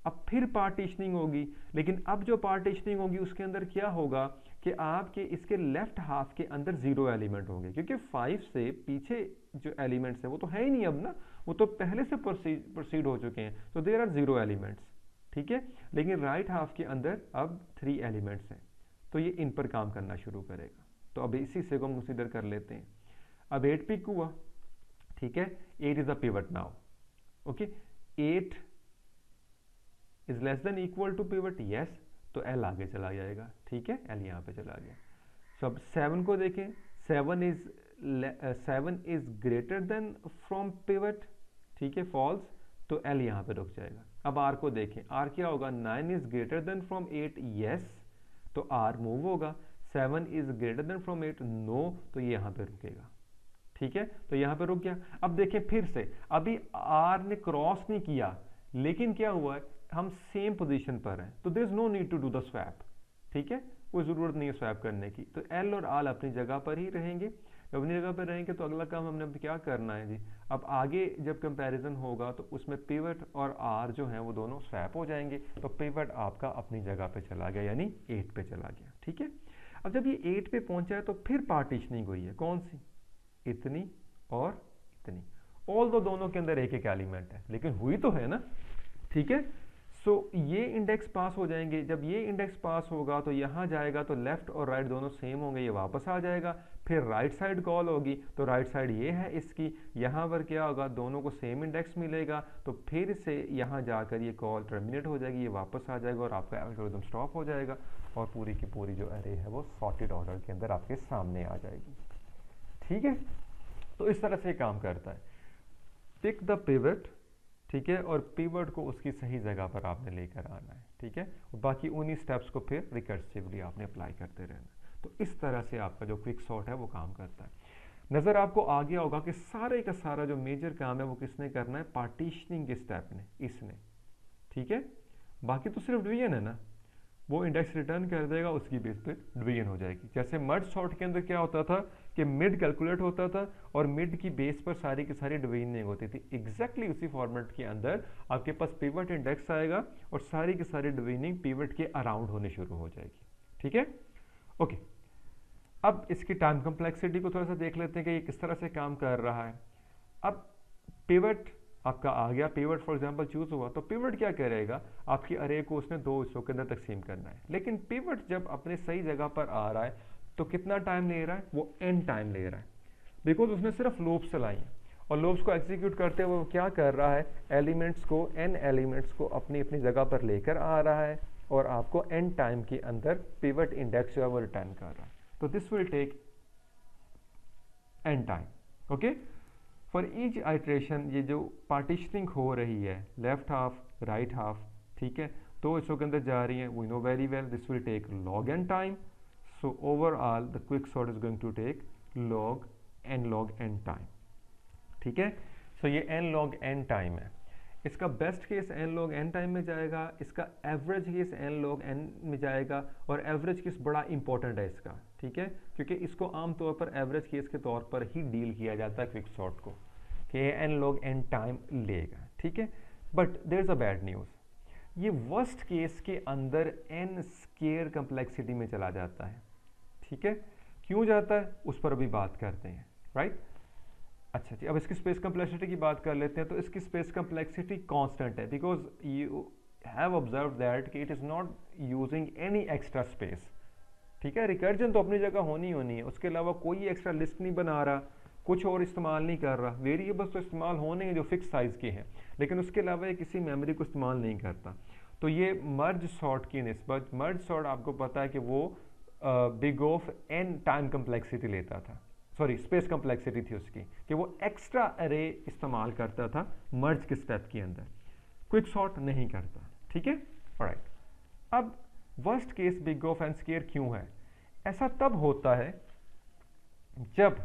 अब फिर पार्टीशनिंग होगी, लेकिन अब जो पार्टीशनिंग होगी उसके अंदर क्या होगा कि आपके इसके लेफ्ट हाफ के अंदर 0 एलिमेंट होंगे, क्योंकि 5 से पीछे जो एलिमेंट्स हैं वो तो है ही नहीं अब ना, वो तो पहले से प्रोसीड हो चुके हैं, तो देयर आर 0 एलिमेंट्स, ठीक है। लेकिन राइट हाफ के अंदर अब 3 एलिमेंट्स हैं, तो ये इन पर काम करना शुरू करेगा। तो अब इसी से को हम कंसीडर कर लेते हैं। अब 8 पिक हुआ, ठीक है, 8 is a pivot now, okay. 8 is less than equal to pivot, yes, तो एल आगे चला जाएगा, ठीक है, एल यहाँ पे चला गया। सो अब 7 को देखें, 7 is greater than from pivot, ठीक है, फॉल्स, तो एल यहाँ पे रुक जाएगा। अब आर को देखें, आर क्या होगा, 9 is greater than from 8, yes, तो आर मूव होगा। 7 is greater than from 8, no, तो ये यहाँ पे रुकेगा, ठीक है, तो यहाँ पे रुक गया। अब देखें फिर से, अभी आर ने क्रॉस नहीं किया, लेकिन क्या हुआ है, हम सेम पोजीशन पर हैं, तो there is no need to do the swap, ठीक है, कोई ज़रूरत नहीं है स्वैप करने की। तो एल और आर अपनी जगह पर ही रहेंगे। जब अपनी जगह पर रहेंगे तो अगला काम हमने क्या करना है जी, अब आगे जब कंपैरिजन होगा तो उसमें पिवट और आर जो हैं वो दोनों स्वैप हो जाएंगे, तो पिवट आपका अपनी जगह पे चला गया, यानी 8 पे चला गया, ठीक है। अब जब ये 8 पे पहुंचा है तो फिर पार्टीशनिंग हुई है, कौन सी, इतनी और इतनी, ऑल दो दोनों के अंदर एक एक एलिमेंट है, लेकिन हुई तो है ना, ठीक है। सो ये इंडेक्स पास हो जाएंगे, जब ये इंडेक्स पास होगा तो यहाँ जाएगा तो लेफ्ट और राइट दोनों सेम होंगे, ये वापस आ जाएगा, फिर राइट साइड कॉल होगी, तो राइट साइड ये है इसकी, यहाँ पर क्या होगा, दोनों को सेम इंडेक्स मिलेगा, तो फिर से यहाँ जाकर ये कॉल टर्मिनेट हो जाएगी, ये वापस आ जाएगा और आपका एल्गोरिथम स्टॉप हो जाएगा और पूरी की पूरी जो अरे है वो सॉर्टेड ऑर्डर के अंदर आपके सामने आ जाएगी। ठीक है, तो इस तरह से काम करता है। पिक द पिवट, ठीक है, और पिवट को उसकी सही जगह पर आपने लेकर आना है। ठीक है, और बाकी उन्हीं स्टेप्स को फिर रिकर्सिवली आपने अप्लाई करते रहना। तो इस तरह से आपका जो क्विक सॉर्ट है वो काम करता है। नज़र आपको आ गया होगा कि सारे का सारा जो मेजर काम है वो किसने करना है, पार्टीशनिंग के स्टेप ने, इसने। ठीक है, बाकी तो सिर्फ डिवीजन है ना, वो इंडेक्स रिटर्न कर देगा, उसकी बेस पे डिवीजन हो जाएगी। जैसे मर्ज सॉर्ट के अंदर क्या होता था कि मिड कैलकुलेट होता था और मिड की बेस पर सारी की सारी डिवीजनिंग होती थी। एग्जैक्टली उसी फॉर्मेट के अंदर आपके पास पिवट इंडेक्स आएगा और सारी की सारी डिवीजनिंग पिवट के अराउंड होने शुरू हो जाएगी। ठीक है, ओके। अब इसकी टाइम कम्प्लेक्सिटी को थोड़ा सा देख लेते हैं कि ये किस तरह से काम कर रहा है। अब पिवट आपका आ गया, पिवट फॉर एग्जांपल चूज हुआ, तो पिवट क्या करेगा, आपकी अरे को उसने दो हिस्सों के अंदर तकसीम करना है। लेकिन पिवट जब अपने सही जगह पर आ रहा है तो कितना टाइम ले रहा है, वो n टाइम ले रहा है, बिकॉज उसने सिर्फ लूप्स चलाई हैं और लूप्स को एग्जीक्यूट करते हुए वो क्या कर रहा है, एलिमेंट्स को, n एलिमेंट्स को अपनी अपनी जगह पर लेकर आ रहा है और आपको n टाइम के अंदर पिवट इंडेक्स जो है वो रिटर्न कर रहा है। तो this will take n time. Okay, for each iteration ये जो पार्टीशनिंग हो रही है, लेफ्ट हाफ राइट हाफ, ठीक है, तो इसके अंदर जा रही है, we know very well this will take log n time. So overall the quick sort is going to take log n time. ठीक है, सो ये n log n टाइम है। इसका best case n log n time में जाएगा, इसका average case n log n में जाएगा और एवरेज केस बड़ा इंपॉर्टेंट है इसका। ठीक है, क्योंकि इसको आमतौर पर एवरेज केस के तौर पर ही डील किया जाता है क्विक सॉर्ट को, कि n log n टाइम लेगा। ठीक है, but there is a bad news, ये वर्स्ट केस के अंदर n स्केयर कम्प्लेक्सिटी में चला जाता है। ठीक है, क्यों जाता है उस पर अभी बात करते हैं, राइट। अच्छा जी, अब इसकी स्पेस कम्प्लेक्सिटी की बात कर लेते हैं। तो इसकी स्पेस कम्प्लेक्सिटी कांस्टेंट है, because you have observe that कि it is not using any extra space. ठीक है, रिकर्जन तो अपनी जगह होनी है, उसके अलावा कोई एक्स्ट्रा लिस्ट नहीं बना रहा, कुछ और इस्तेमाल नहीं कर रहा। वेरिएबल्स तो इस्तेमाल होने हैं जो फिक्स साइज़ के हैं, लेकिन उसके अलावा ये किसी मेमोरी को इस्तेमाल नहीं करता। तो ये मर्ज सॉर्ट की निस्बत, मर्ज सॉर्ट आपको पता है कि वो big of n time complexity लेता था, सॉरी स्पेस कम्प्लेक्सिटी थी उसकी, कि वो एक्स्ट्रा अरे इस्तेमाल करता था मर्ज के स्टेप के अंदर, क्विक सॉर्ट नहीं करता। ठीक है, ऑलराइट। अब worst case big of n square क्यों है, ऐसा तब होता है जब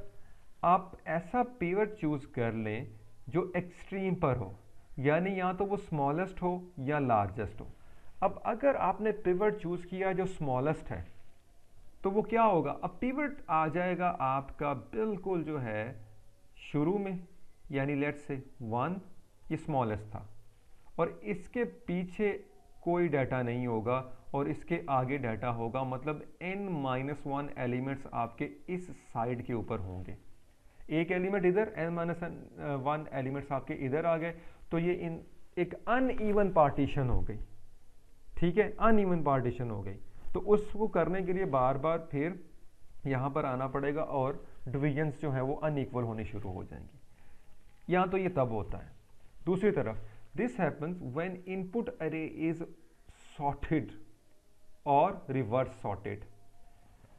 आप ऐसा पिवट चूज कर लें जो एक्सट्रीम पर हो, यानी या तो वो स्मॉलेस्ट हो या लार्जेस्ट हो। अब अगर आपने पिवट चूज किया जो स्मॉलेस्ट है तो वो क्या होगा, अब पिवट आ जाएगा आपका बिल्कुल जो है शुरू में, यानी लेट्स से 1, ये स्मॉलेस्ट था और इसके पीछे कोई डाटा नहीं होगा और इसके आगे डाटा होगा, मतलब n-1 एलिमेंट्स आपके इस साइड के ऊपर होंगे। एक एलिमेंट इधर, n-1 एलिमेंट्स आपके इधर आ गए, तो ये इन एक अनइवन पार्टीशन हो गई। ठीक है, अनइवन पार्टीशन हो गई, तो उसको करने के लिए बार बार फिर यहाँ पर आना पड़ेगा और डिविजन्स जो है वो अनइक्वल होने शुरू हो जाएंगी। यहाँ तो ये तब होता है। दूसरी तरफ दिस हैपन्स व्हेन इनपुट अरे इज सॉर्टेड और रिवर्स सॉर्टेड।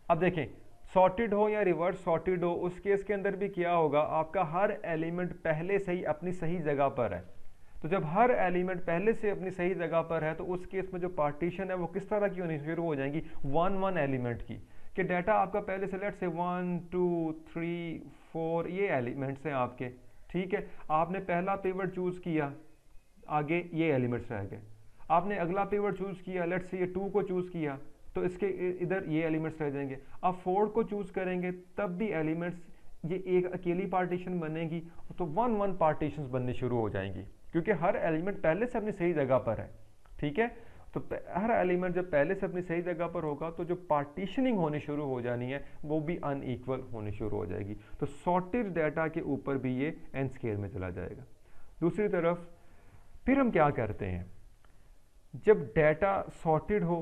अब देखें, सॉर्टेड हो या रिवर्स सॉर्टेड हो, उस केस के अंदर भी क्या होगा, आपका हर एलिमेंट पहले से ही अपनी सही जगह पर है। तो जब हर एलिमेंट पहले से अपनी सही जगह पर है तो उस केस में जो पार्टीशन है वो किस तरह की होनी शुरू हो जाएंगी, 1-1 एलिमेंट की, कि डाटा आपका पहले से लेट से 1, 2, 3, 4 ये एलिमेंट्स हैं आपके। ठीक है, आपने पहला पिवट चूज किया, आगे ये एलिमेंट्स रह गए। आपने अगला पिवट चूज किया, लेट से ये 2 को चूज किया, तो इसके इधर ये एलिमेंट्स रह जाएंगे। अब 4 को चूज करेंगे तब भी एलिमेंट्स, ये एक अकेली पार्टीशन बनेगी, तो 1-1 पार्टीशंस बनने शुरू हो जाएंगी, क्योंकि हर एलिमेंट पहले से अपनी सही जगह पर है। ठीक है, तो हर एलिमेंट जब पहले से अपनी सही जगह पर होगा तो जो पार्टीशनिंग होनी शुरू हो जानी है वो भी अनइक्वल होनी शुरू हो जाएगी। तो सॉर्टेड डाटा के ऊपर भी ये n स्केयर में चला जाएगा। दूसरी तरफ फिर हम क्या करते हैं, जब डाटा सॉर्टेड हो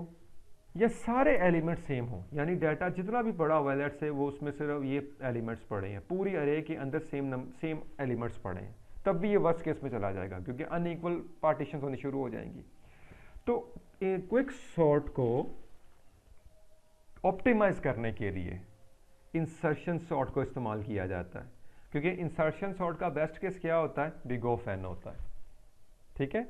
या सारे एलिमेंट सेम हो, यानी डाटा जितना भी पड़ा हुआ है लेट्स से वो उसमें सिर्फ ये एलिमेंट्स पड़े हैं, पूरी अरे के अंदर सेम एलिमेंट्स पड़े हैं, तब भी ये वर्स्ट केस में चला जाएगा क्योंकि अनइक्वल पार्टीशन होनी शुरू हो जाएंगी। तो क्विक सॉर्ट को ऑप्टिमाइज करने के लिए इंसर्शन सॉर्ट को इस्तेमाल किया जाता है, क्योंकि इंसर्शन सॉर्ट का बेस्ट केस क्या होता है, बिग ऑफ एन होता है। ठीक है,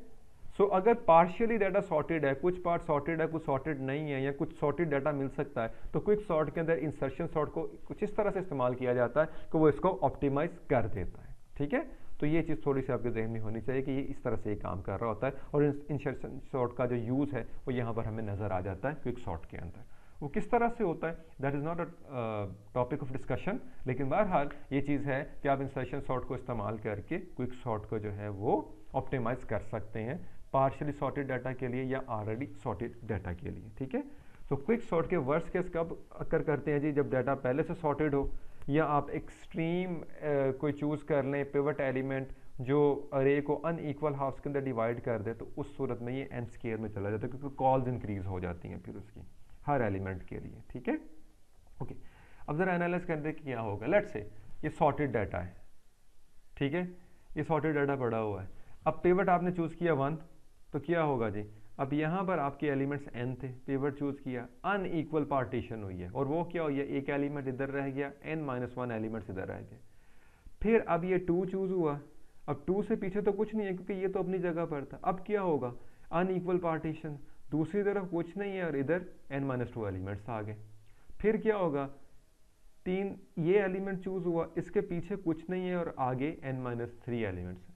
सो अगर पार्शियली डाटा सॉर्टेड है, कुछ पार्ट सॉर्टेड है, कुछ सॉर्टेड नहीं है, या कुछ सॉर्टेड डाटा मिल सकता है, तो क्विक सॉर्ट के अंदर इंसर्शन सॉर्ट को कुछ इस तरह से इस्तेमाल किया जाता है कि वो इसको ऑप्टिमाइज कर देता है। ठीक है, तो ये चीज़ थोड़ी सी आपके जहन में होनी चाहिए कि ये इस तरह से ये काम कर रहा होता है, और इंसर्शन सॉर्ट का जो यूज़ है वो यहाँ पर हमें नज़र आ जाता है क्विक सॉर्ट के अंदर। वो किस तरह से होता है that is not a topic of discussion, लेकिन बहरहाल ये चीज़ है कि आप इंसर्शन सॉर्ट को इस्तेमाल करके क्विक सॉर्ट को जो है वो ऑप्टिमाइज कर सकते हैं पार्शियली सॉर्टेड डाटा के लिए या ऑलरेडी सॉर्टेड डाटा के लिए। ठीक है, तो क्विक सॉर्ट के वर्स्ट केस कब अकर करते हैं जी, जब डाटा पहले से सॉर्टेड हो, या आप एक्सट्रीम कोई चूज़ कर लें पिवट एलिमेंट जो अरे को अनइक्वल हाफ्स के अंदर डिवाइड कर दे, तो उस सूरत में ये एन स्केयर में चला जाता है क्योंकि कॉल्स इंक्रीज हो जाती हैं फिर उसकी हर एलिमेंट के लिए। ठीक है, ओके, अब जरा एनालाइज करते हैं क्या होगा। लेट्स से ये सॉर्टेड डाटा है, ठीक है, ये सॉर्टेड डाटा पड़ा हुआ है। अब पिवट आपने चूज़ किया 1, तो क्या होगा जी, अब यहाँ पर आपके एलिमेंट्स n थे, पिवट चूज़ किया, अनइक्वल पार्टीशन हुई है, और वो क्या हुई है, एक एलिमेंट इधर रह गया, n-1 एलिमेंट्स इधर रह गए। फिर अब ये 2 चूज़ हुआ, अब 2 से पीछे तो कुछ नहीं है क्योंकि ये तो अपनी जगह पर था। अब क्या होगा, अनइक्वल पार्टीशन, दूसरी तरफ कुछ नहीं है और इधर n-2 एलिमेंट्स आ गए। फिर क्या होगा, 3 ये एलिमेंट चूज़ हुआ, इसके पीछे कुछ नहीं है और आगे n-3 एलिमेंट्स हैं।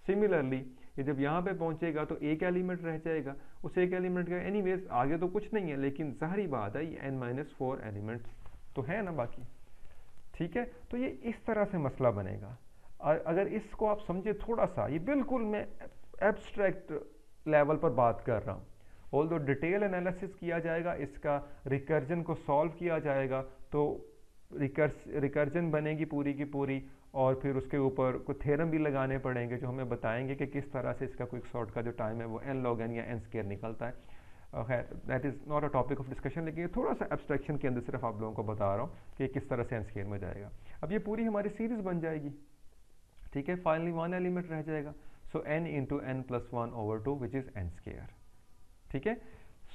सिमिलरली ये जब यहाँ पे पहुँचेगा तो एक एलिमेंट रह जाएगा, उस एक एलिमेंट का एनीवेज आगे तो कुछ नहीं है, लेकिन ज़ाहिरी बात है ये n-4 एलिमेंट्स तो है ना बाकी। ठीक है, तो ये इस तरह से मसला बनेगा। अगर इसको आप समझे थोड़ा सा, ये बिल्कुल मैं एब्स्ट्रैक्ट लेवल पर बात कर रहा हूँ, ऑल्दो डिटेल एनालिसिस किया जाएगा, इसका रिकर्जन को सॉल्व किया जाएगा, तो रिकर्जन बनेगी पूरी की पूरी, और फिर उसके ऊपर कुछ थ्योरम भी लगाने पड़ेंगे जो हमें बताएंगे कि किस तरह से इसका क्विक सॉर्ट का जो टाइम है वो n log n या n स्क्वायर निकलता है। खैर that is not a topic of discussion, लेकिन ये थोड़ा सा एब्स्ट्रैक्शन के अंदर सिर्फ आप लोगों को बता रहा हूँ कि किस तरह से n स्क्वायर में जाएगा। अब ये पूरी हमारी सीरीज बन जाएगी। ठीक है, फाइनली 1 एलिमेंट रह जाएगा, सो n into n+1/2 which is n square. ठीक है,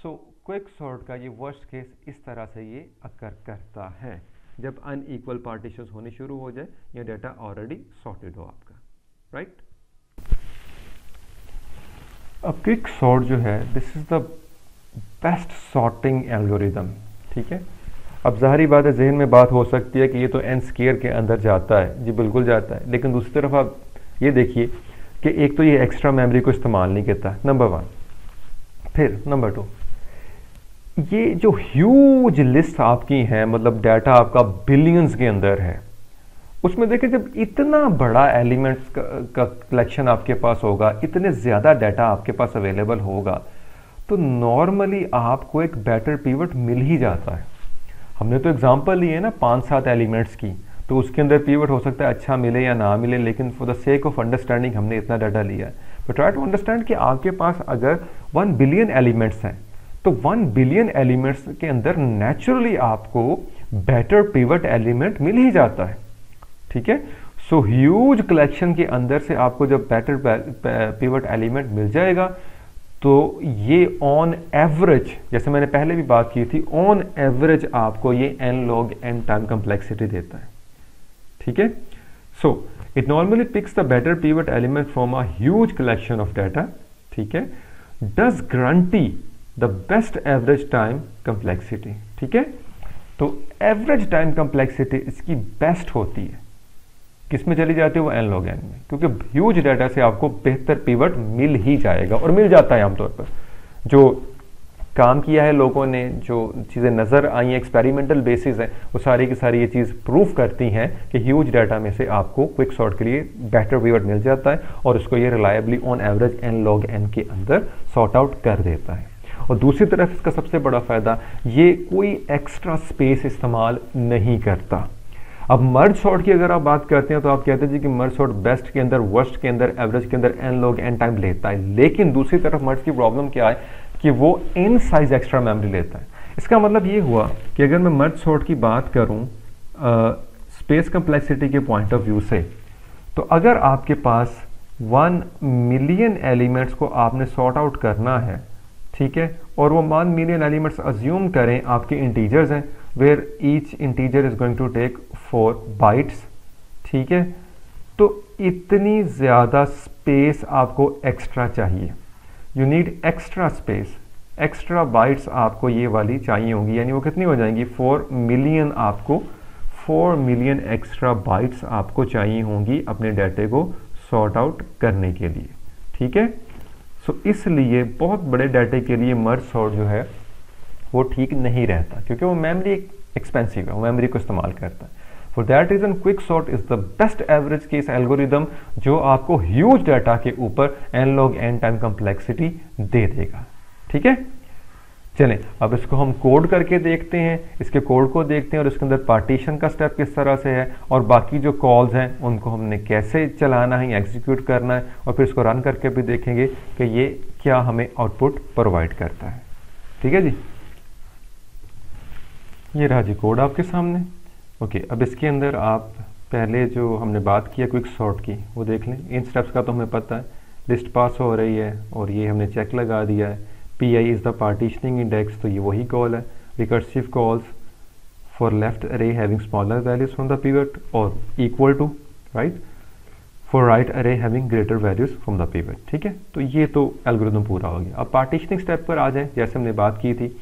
सो क्विक सॉर्ट का ये वर्स्ट केस इस तरह से ये अकर करता है जब अनइक्वल पार्टीशंस होने शुरू हो जाए या डाटा ऑलरेडी सॉर्टेड हो आपका, राइट। अब क्विक सॉर्ट जो है this is the best sorting algorithm. ठीक है, अब ज़ाहिरी बात है जहन में बात हो सकती है कि ये तो n स्क्वायर के अंदर जाता है, जी बिल्कुल जाता है, लेकिन दूसरी तरफ आप ये देखिए कि एक तो ये एक्स्ट्रा मेमोरी को इस्तेमाल नहीं करता, नंबर 1। फिर नंबर 2, ये जो ह्यूज लिस्ट आपकी है, मतलब डाटा आपका बिलियंस के अंदर है, उसमें देखिए जब इतना बड़ा एलिमेंट्स का कलेक्शन आपके पास होगा, इतने ज़्यादा डाटा आपके पास अवेलेबल होगा, तो नॉर्मली आपको एक बेटर पिवट मिल ही जाता है। हमने तो एग्जांपल ली है ना 5-7 एलिमेंट्स की, तो उसके अंदर पिवट हो सकता है अच्छा मिले या ना मिले, लेकिन for the sake of understanding हमने इतना डाटा लिया है। बट ट्राई टू अंडरस्टैंड कि आपके पास अगर 1 बिलियन एलिमेंट्स हैं, तो 1 बिलियन एलिमेंट्स के अंदर नेचुरली आपको बेटर पिवट एलिमेंट मिल ही जाता है। ठीक है, सो ह्यूज कलेक्शन के अंदर से आपको जब बेटर पिवट एलिमेंट मिल जाएगा, तो ये ऑन एवरेज, जैसे मैंने पहले भी बात की थी, ऑन एवरेज आपको ये n log n time complexity देता है। ठीक है, so it normally picks the better pivot element from a huge collection of data. ठीक है, does guarantee the best average time complexity. ठीक है, तो एवरेज टाइम कम्प्लेक्सिटी इसकी बेस्ट होती है, किस में चली जाती है, वो n log n में, क्योंकि ह्यूज डाटा से आपको बेहतर पिवट मिल ही जाएगा, और मिल जाता है आमतौर पर। जो काम किया है लोगों ने, जो चीज़ें नज़र आई हैं, एक्सपेरिमेंटल बेसिस है, वो सारी की सारी ये चीज़ प्रूफ करती हैं कि ह्यूज डाटा में से आपको क्विक सॉर्ट के लिए बेटर पिवट मिल जाता है, और उसको ये reliably on average n log n के अंदर सॉर्ट आउट कर देता है। और दूसरी तरफ इसका सबसे बड़ा फ़ायदा, ये कोई एक्स्ट्रा स्पेस इस्तेमाल नहीं करता। अब मर्ज सॉर्ट की अगर आप बात करते हैं तो आप कहते हैं जी कि मर्ज सॉर्ट बेस्ट के अंदर, वर्स्ट के अंदर, एवरेज के अंदर n log n टाइम लेता है, लेकिन दूसरी तरफ मर्ज की प्रॉब्लम क्या है कि वो n साइज एक्स्ट्रा मेमोरी लेता है। इसका मतलब ये हुआ कि अगर मैं मर्ज सॉर्ट की बात करूं स्पेस कम्प्लेक्सिटी के पॉइंट ऑफ व्यू से, तो अगर आपके पास 1 मिलियन एलिमेंट्स को आपने सॉर्ट आउट करना है, ठीक है, और वो 1 मिलियन एलिमेंट्स अज्यूम करें आपके इंटीजर्स हैं, where each integer is going to take 4 bytes, ठीक है, तो इतनी ज़्यादा स्पेस आपको एक्स्ट्रा चाहिए। You need extra space, extra bytes आपको ये वाली चाहिए होंगी, यानी वो कितनी हो जाएंगी 4 मिलियन, आपको 4 मिलियन एक्स्ट्रा बाइट्स आपको चाहिए होंगी अपने डाटे को सॉर्ट आउट करने के लिए, ठीक है। सो इसलिए बहुत बड़े डाटे के लिए मर्ज सॉर्ट जो है वो ठीक नहीं रहता, क्योंकि वो मेमोरी एक्सपेंसिव है, वो मेमोरी को इस्तेमाल करता है। For that reason quick sort is the best average case algorithm, जो आपको ह्यूज डाटा के ऊपर n log n time complexity दे देगा, ठीक है। चलें अब इसको हम कोड करके देखते हैं, इसके कोड को देखते हैं और इसके अंदर पार्टीशन का स्टेप किस तरह से है, और बाकी जो कॉल्स हैं उनको हमने कैसे चलाना है, एग्जीक्यूट करना है, और फिर इसको रन करके भी देखेंगे कि ये क्या हमें आउटपुट प्रोवाइड करता है, ठीक है जी। ये रहा जी कोड आपके सामने। ओके, अब इसके अंदर आप पहले जो हमने बात किया क्विक सॉर्ट की वो देख लें। इन स्टेप्स का तो हमें पता है, लिस्ट पास हो रही है और ये हमने चेक लगा दिया है, P I is the partitioning index, तो ये वही कॉल है। Recursive calls for left array having smaller values from the pivot और equal to, right, for right array having greater values from the pivot, ठीक है। तो ये तो एल्गोरिथम पूरा हो गया। अब पार्टीशनिंग स्टेप पर आ जाए, जैसे हमने बात की थी।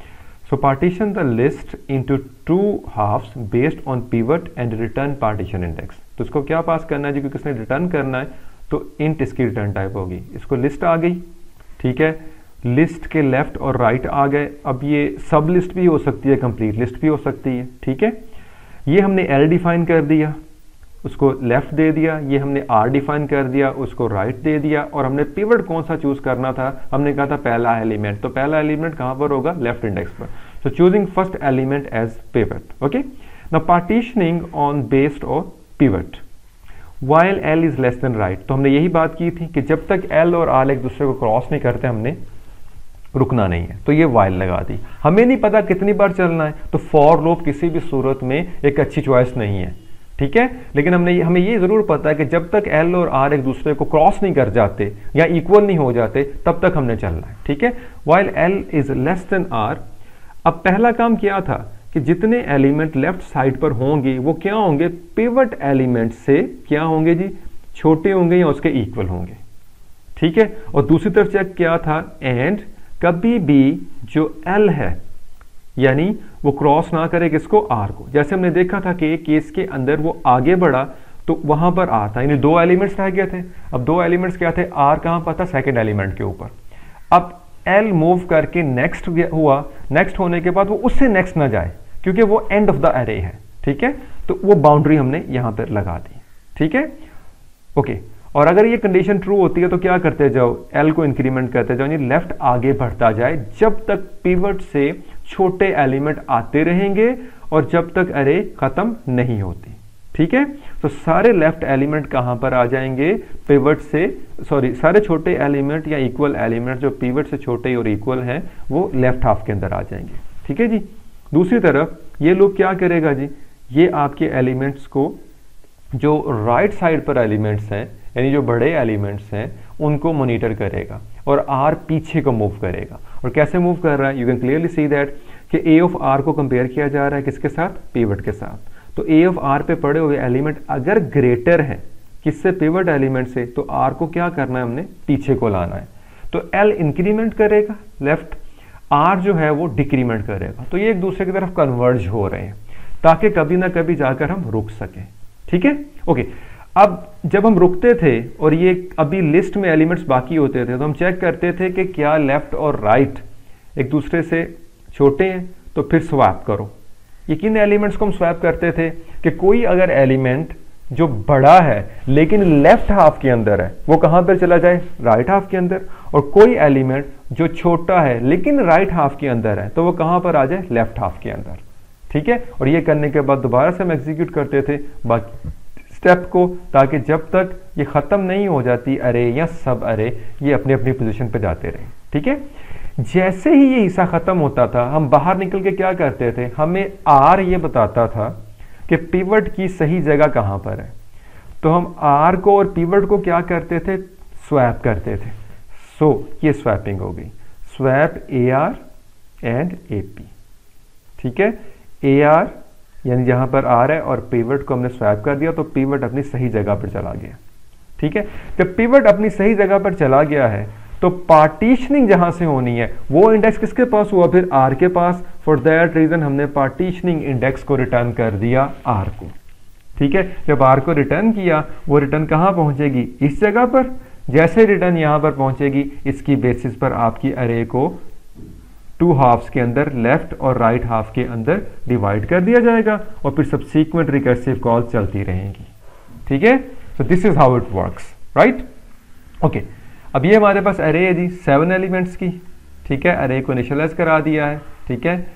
So partition the list into 2 halves based on pivot and return partition index। तो इसको क्या पास करना है जी, क्योंकि इसने रिटर्न करना है तो int इसकी रिटर्न टाइप होगी। इसको लिस्ट आ गई, ठीक है, लिस्ट के लेफ्ट और राइट आ गए। अब ये सब लिस्ट भी हो सकती है, कंप्लीट लिस्ट भी हो सकती है, ठीक है। ये हमने L डिफाइन कर दिया, उसको लेफ्ट दे दिया, ये हमने R डिफाइन कर दिया, उसको राइट दे दिया, और हमने पिवट कौन सा चूज करना था, हमने कहा था पहला एलिमेंट, तो पहला एलिमेंट कहां पर होगा, लेफ्ट इंडेक्स पर। So choosing first element as pivot. Okay, now partitioning on based on pivot while L is less than right. तो हमने यही बात की थी कि जब तक L और R एक दूसरे को क्रॉस नहीं करते हमने रुकना नहीं है, तो ये वाइल लगा दी। हमें नहीं पता कितनी बार चलना है, तो फॉर लूप किसी भी सूरत में एक अच्छी चॉइस नहीं है, ठीक है। लेकिन हमें ये जरूर पता है कि जब तक L और R एक दूसरे को क्रॉस नहीं कर जाते या इक्वल नहीं हो जाते तब तक हमने चलना है, ठीक है। While L is less then R, अब पहला काम क्या था कि जितने एलिमेंट लेफ्ट साइड पर होंगे वो क्या होंगे, पिवट एलिमेंट से क्या होंगे जी, छोटे होंगे या उसके इक्वल होंगे, ठीक है। और दूसरी तरफ चेक क्या था, एंड कभी भी जो L है यानी वो क्रॉस ना करे किसको, R को। जैसे हमने देखा था कि एक केस के अंदर वो आगे बढ़ा तो वहां पर R था, यानी 2 एलिमेंट्स रह गए थे। अब 2 एलिमेंट्स क्या थे, R कहां पर था, सेकंड एलिमेंट के ऊपर। अब L मूव करके नेक्स्ट हुआ, नेक्स्ट होने के बाद वो उससे नेक्स्ट ना जाए क्योंकि वो एंड ऑफ द अरे है, ठीक है। तो वो बाउंड्री हमने यहां पर लगा दी, ठीक है। ओके, और अगर ये कंडीशन ट्रू होती है तो क्या करते जाओ, L को इंक्रीमेंट करते जाओ, यानी लेफ्ट आगे बढ़ता जाए जब तक पिवट से छोटे एलिमेंट आते रहेंगे और जब तक अरे खत्म नहीं होती, ठीक है। तो सारे लेफ्ट एलिमेंट कहां पर आ जाएंगे, पिवट से, सॉरी, सारे छोटे एलिमेंट या इक्वल एलिमेंट जो पिवट से छोटे और इक्वल हैं वो लेफ्ट हाफ के अंदर आ जाएंगे, ठीक है जी। दूसरी तरफ ये लूप क्या करेगा जी, ये आपके एलिमेंट्स को जो राइट साइड पर एलिमेंट्स हैं यानी जो बड़े एलिमेंट्स हैं उनको मॉनिटर करेगा और R पीछे को मूव करेगा। और कैसे मूव कर रहा है, you can clearly see that कि A ऑफ R को कंपेयर किया जा रहा है किसके साथ, पिवट के साथ। तो A ऑफ R पे पड़े हुए एलिमेंट अगर ग्रेटर है किससे, पिवट एलिमेंट से, तो R को क्या करना है, हमने पीछे को लाना है। तो L इंक्रीमेंट करेगा लेफ्ट, R जो है वो डिक्रीमेंट करेगा। तो ये एक दूसरे की तरफ कन्वर्ज हो रहे हैं ताकि कभी ना कभी जाकर हम रुक सकें, ठीक है। ओके, अब जब हम रुकते थे और ये अभी लिस्ट में एलिमेंट्स बाकी होते थे तो हम चेक करते थे कि क्या लेफ्ट और राइट एक दूसरे से छोटे हैं, तो फिर स्वैप करो। ये किन एलिमेंट्स को हम स्वैप करते थे कि कोई अगर एलिमेंट जो बड़ा है लेकिन लेफ्ट हाफ के अंदर है वो कहां पर चला जाए, राइट हाफ के अंदर, और कोई एलिमेंट जो छोटा है लेकिन राइट हाफ के अंदर है तो वो कहां पर आ जाए, लेफ्ट हाफ के अंदर, ठीक है। और ये करने के बाद दोबारा से हम एग्जीक्यूट करते थे बाकी स्टेप को, ताकि जब तक ये ख़त्म नहीं हो जाती अरे या सब अरे, ये अपनी अपनी पोजीशन पे जाते रहे। ठीक है, जैसे ही ये हिस्सा ख़त्म होता था हम बाहर निकल के क्या करते थे, हमें आर ये बताता था कि पिवट की सही जगह कहाँ पर है। तो हम आर को और पिवट को क्या करते थे, स्वैप करते थे। सो ये स्वैपिंग हो गई, swap A R and A P. ठीक है, ए आर यानी जहां पर आर है और पिवट को हमने स्वैप कर दिया तो पिवट अपनी सही जगह पर चला गया। ठीक है, जब पिवट अपनी सही जगह पर चला गया है तो पार्टीशनिंग जहां से होनी है वो इंडेक्स किसके पास हुआ, फिर आर के पास। फॉर दैट रीजन हमने पार्टीशनिंग इंडेक्स को रिटर्न कर दिया आर को। ठीक है, जब आर को रिटर्न किया वो रिटर्न कहां पहुंचेगी, इस जगह पर। जैसे रिटर्न यहां पर पहुंचेगी इसकी बेसिस पर आपकी अरे को 2 हाफ्स के अंदर, लेफ्ट और राइट हाफ के अंदर डिवाइड कर दिया जाएगा और फिर सबसीक्वेंट रिकर्सिव कॉल चलती रहेंगी। ठीक है, so this is how it works, right. Okay, अब ये हमारे पास अरे है जी 7 एलिमेंट्स की। ठीक है, अरे को इनिशियलाइज करा दिया है। ठीक है,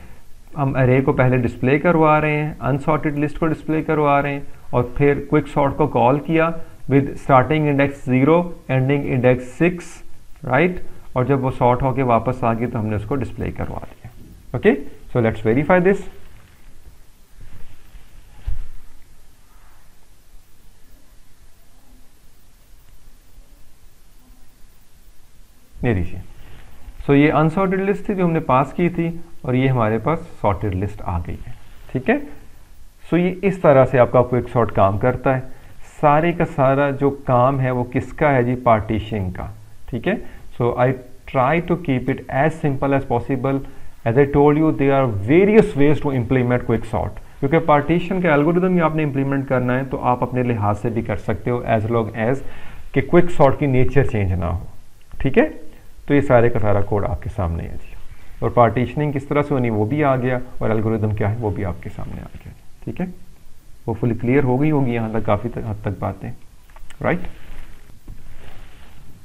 हम अरे को पहले डिस्प्ले करवा रहे हैं, अनसॉर्टेड लिस्ट को डिस्प्ले करवा रहे हैं और फिर क्विक सॉर्ट को कॉल किया with starting index 0 ending index 6, right. और जब वो सॉर्ट होके वापस आ गई तो हमने उसको डिस्प्ले करवा दिया। Okay, so let's verify this. ये देखिए, सो ये अनसॉर्टेड लिस्ट थी जो हमने पास की थी और ये हमारे पास सॉर्टेड लिस्ट आ गई है। ठीक है, सो ये इस तरह से आपका क्विक सॉर्ट काम करता है। सारे का सारा जो काम है वो किसका है जी, पार्टीशनिंग का। ठीक है, so I try to keep it as simple as possible. As I told you there are various ways to implement quick sort, क्योंकि पार्टीशन का एल्गोरिदम ही आपने इम्प्लीमेंट करना है तो आप अपने लिहाज से भी कर सकते हो एज लॉन्ग एज कि क्विक सॉर्ट की नेचर चेंज ना हो। ठीक है, तो ये सारे का सारा कोड आपके सामने है जी, और पार्टीशनिंग किस तरह से होनी वो भी आ गया और एल्गोरिदम क्या है वो भी आपके सामने आ गया। ठीक है, वो फुली क्लियर हो गई होगी यहाँ तक, काफ़ी हद तक बातें, राइट।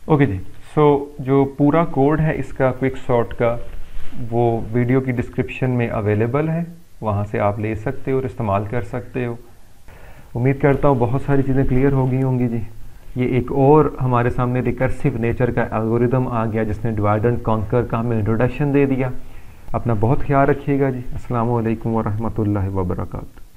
ओके जी, सो जो पूरा कोड है इसका क्विक सॉर्ट का वो वीडियो की डिस्क्रिप्शन में अवेलेबल है, वहाँ से आप ले सकते हो और इस्तेमाल कर सकते हो। उम्मीद करता हूँ बहुत सारी चीज़ें क्लियर हो गई होंगी जी। ये एक और हमारे सामने रिकर्सिव नेचर का एल्गोरिदम आ गया जिसने डिवाइड एंड कॉन्कर का हमें इंट्रोडक्शन दे दिया। अपना बहुत ख्याल रखिएगा जी। अस्सलाम वालेकुम व रहमतुल्लाहि व बरकातहू।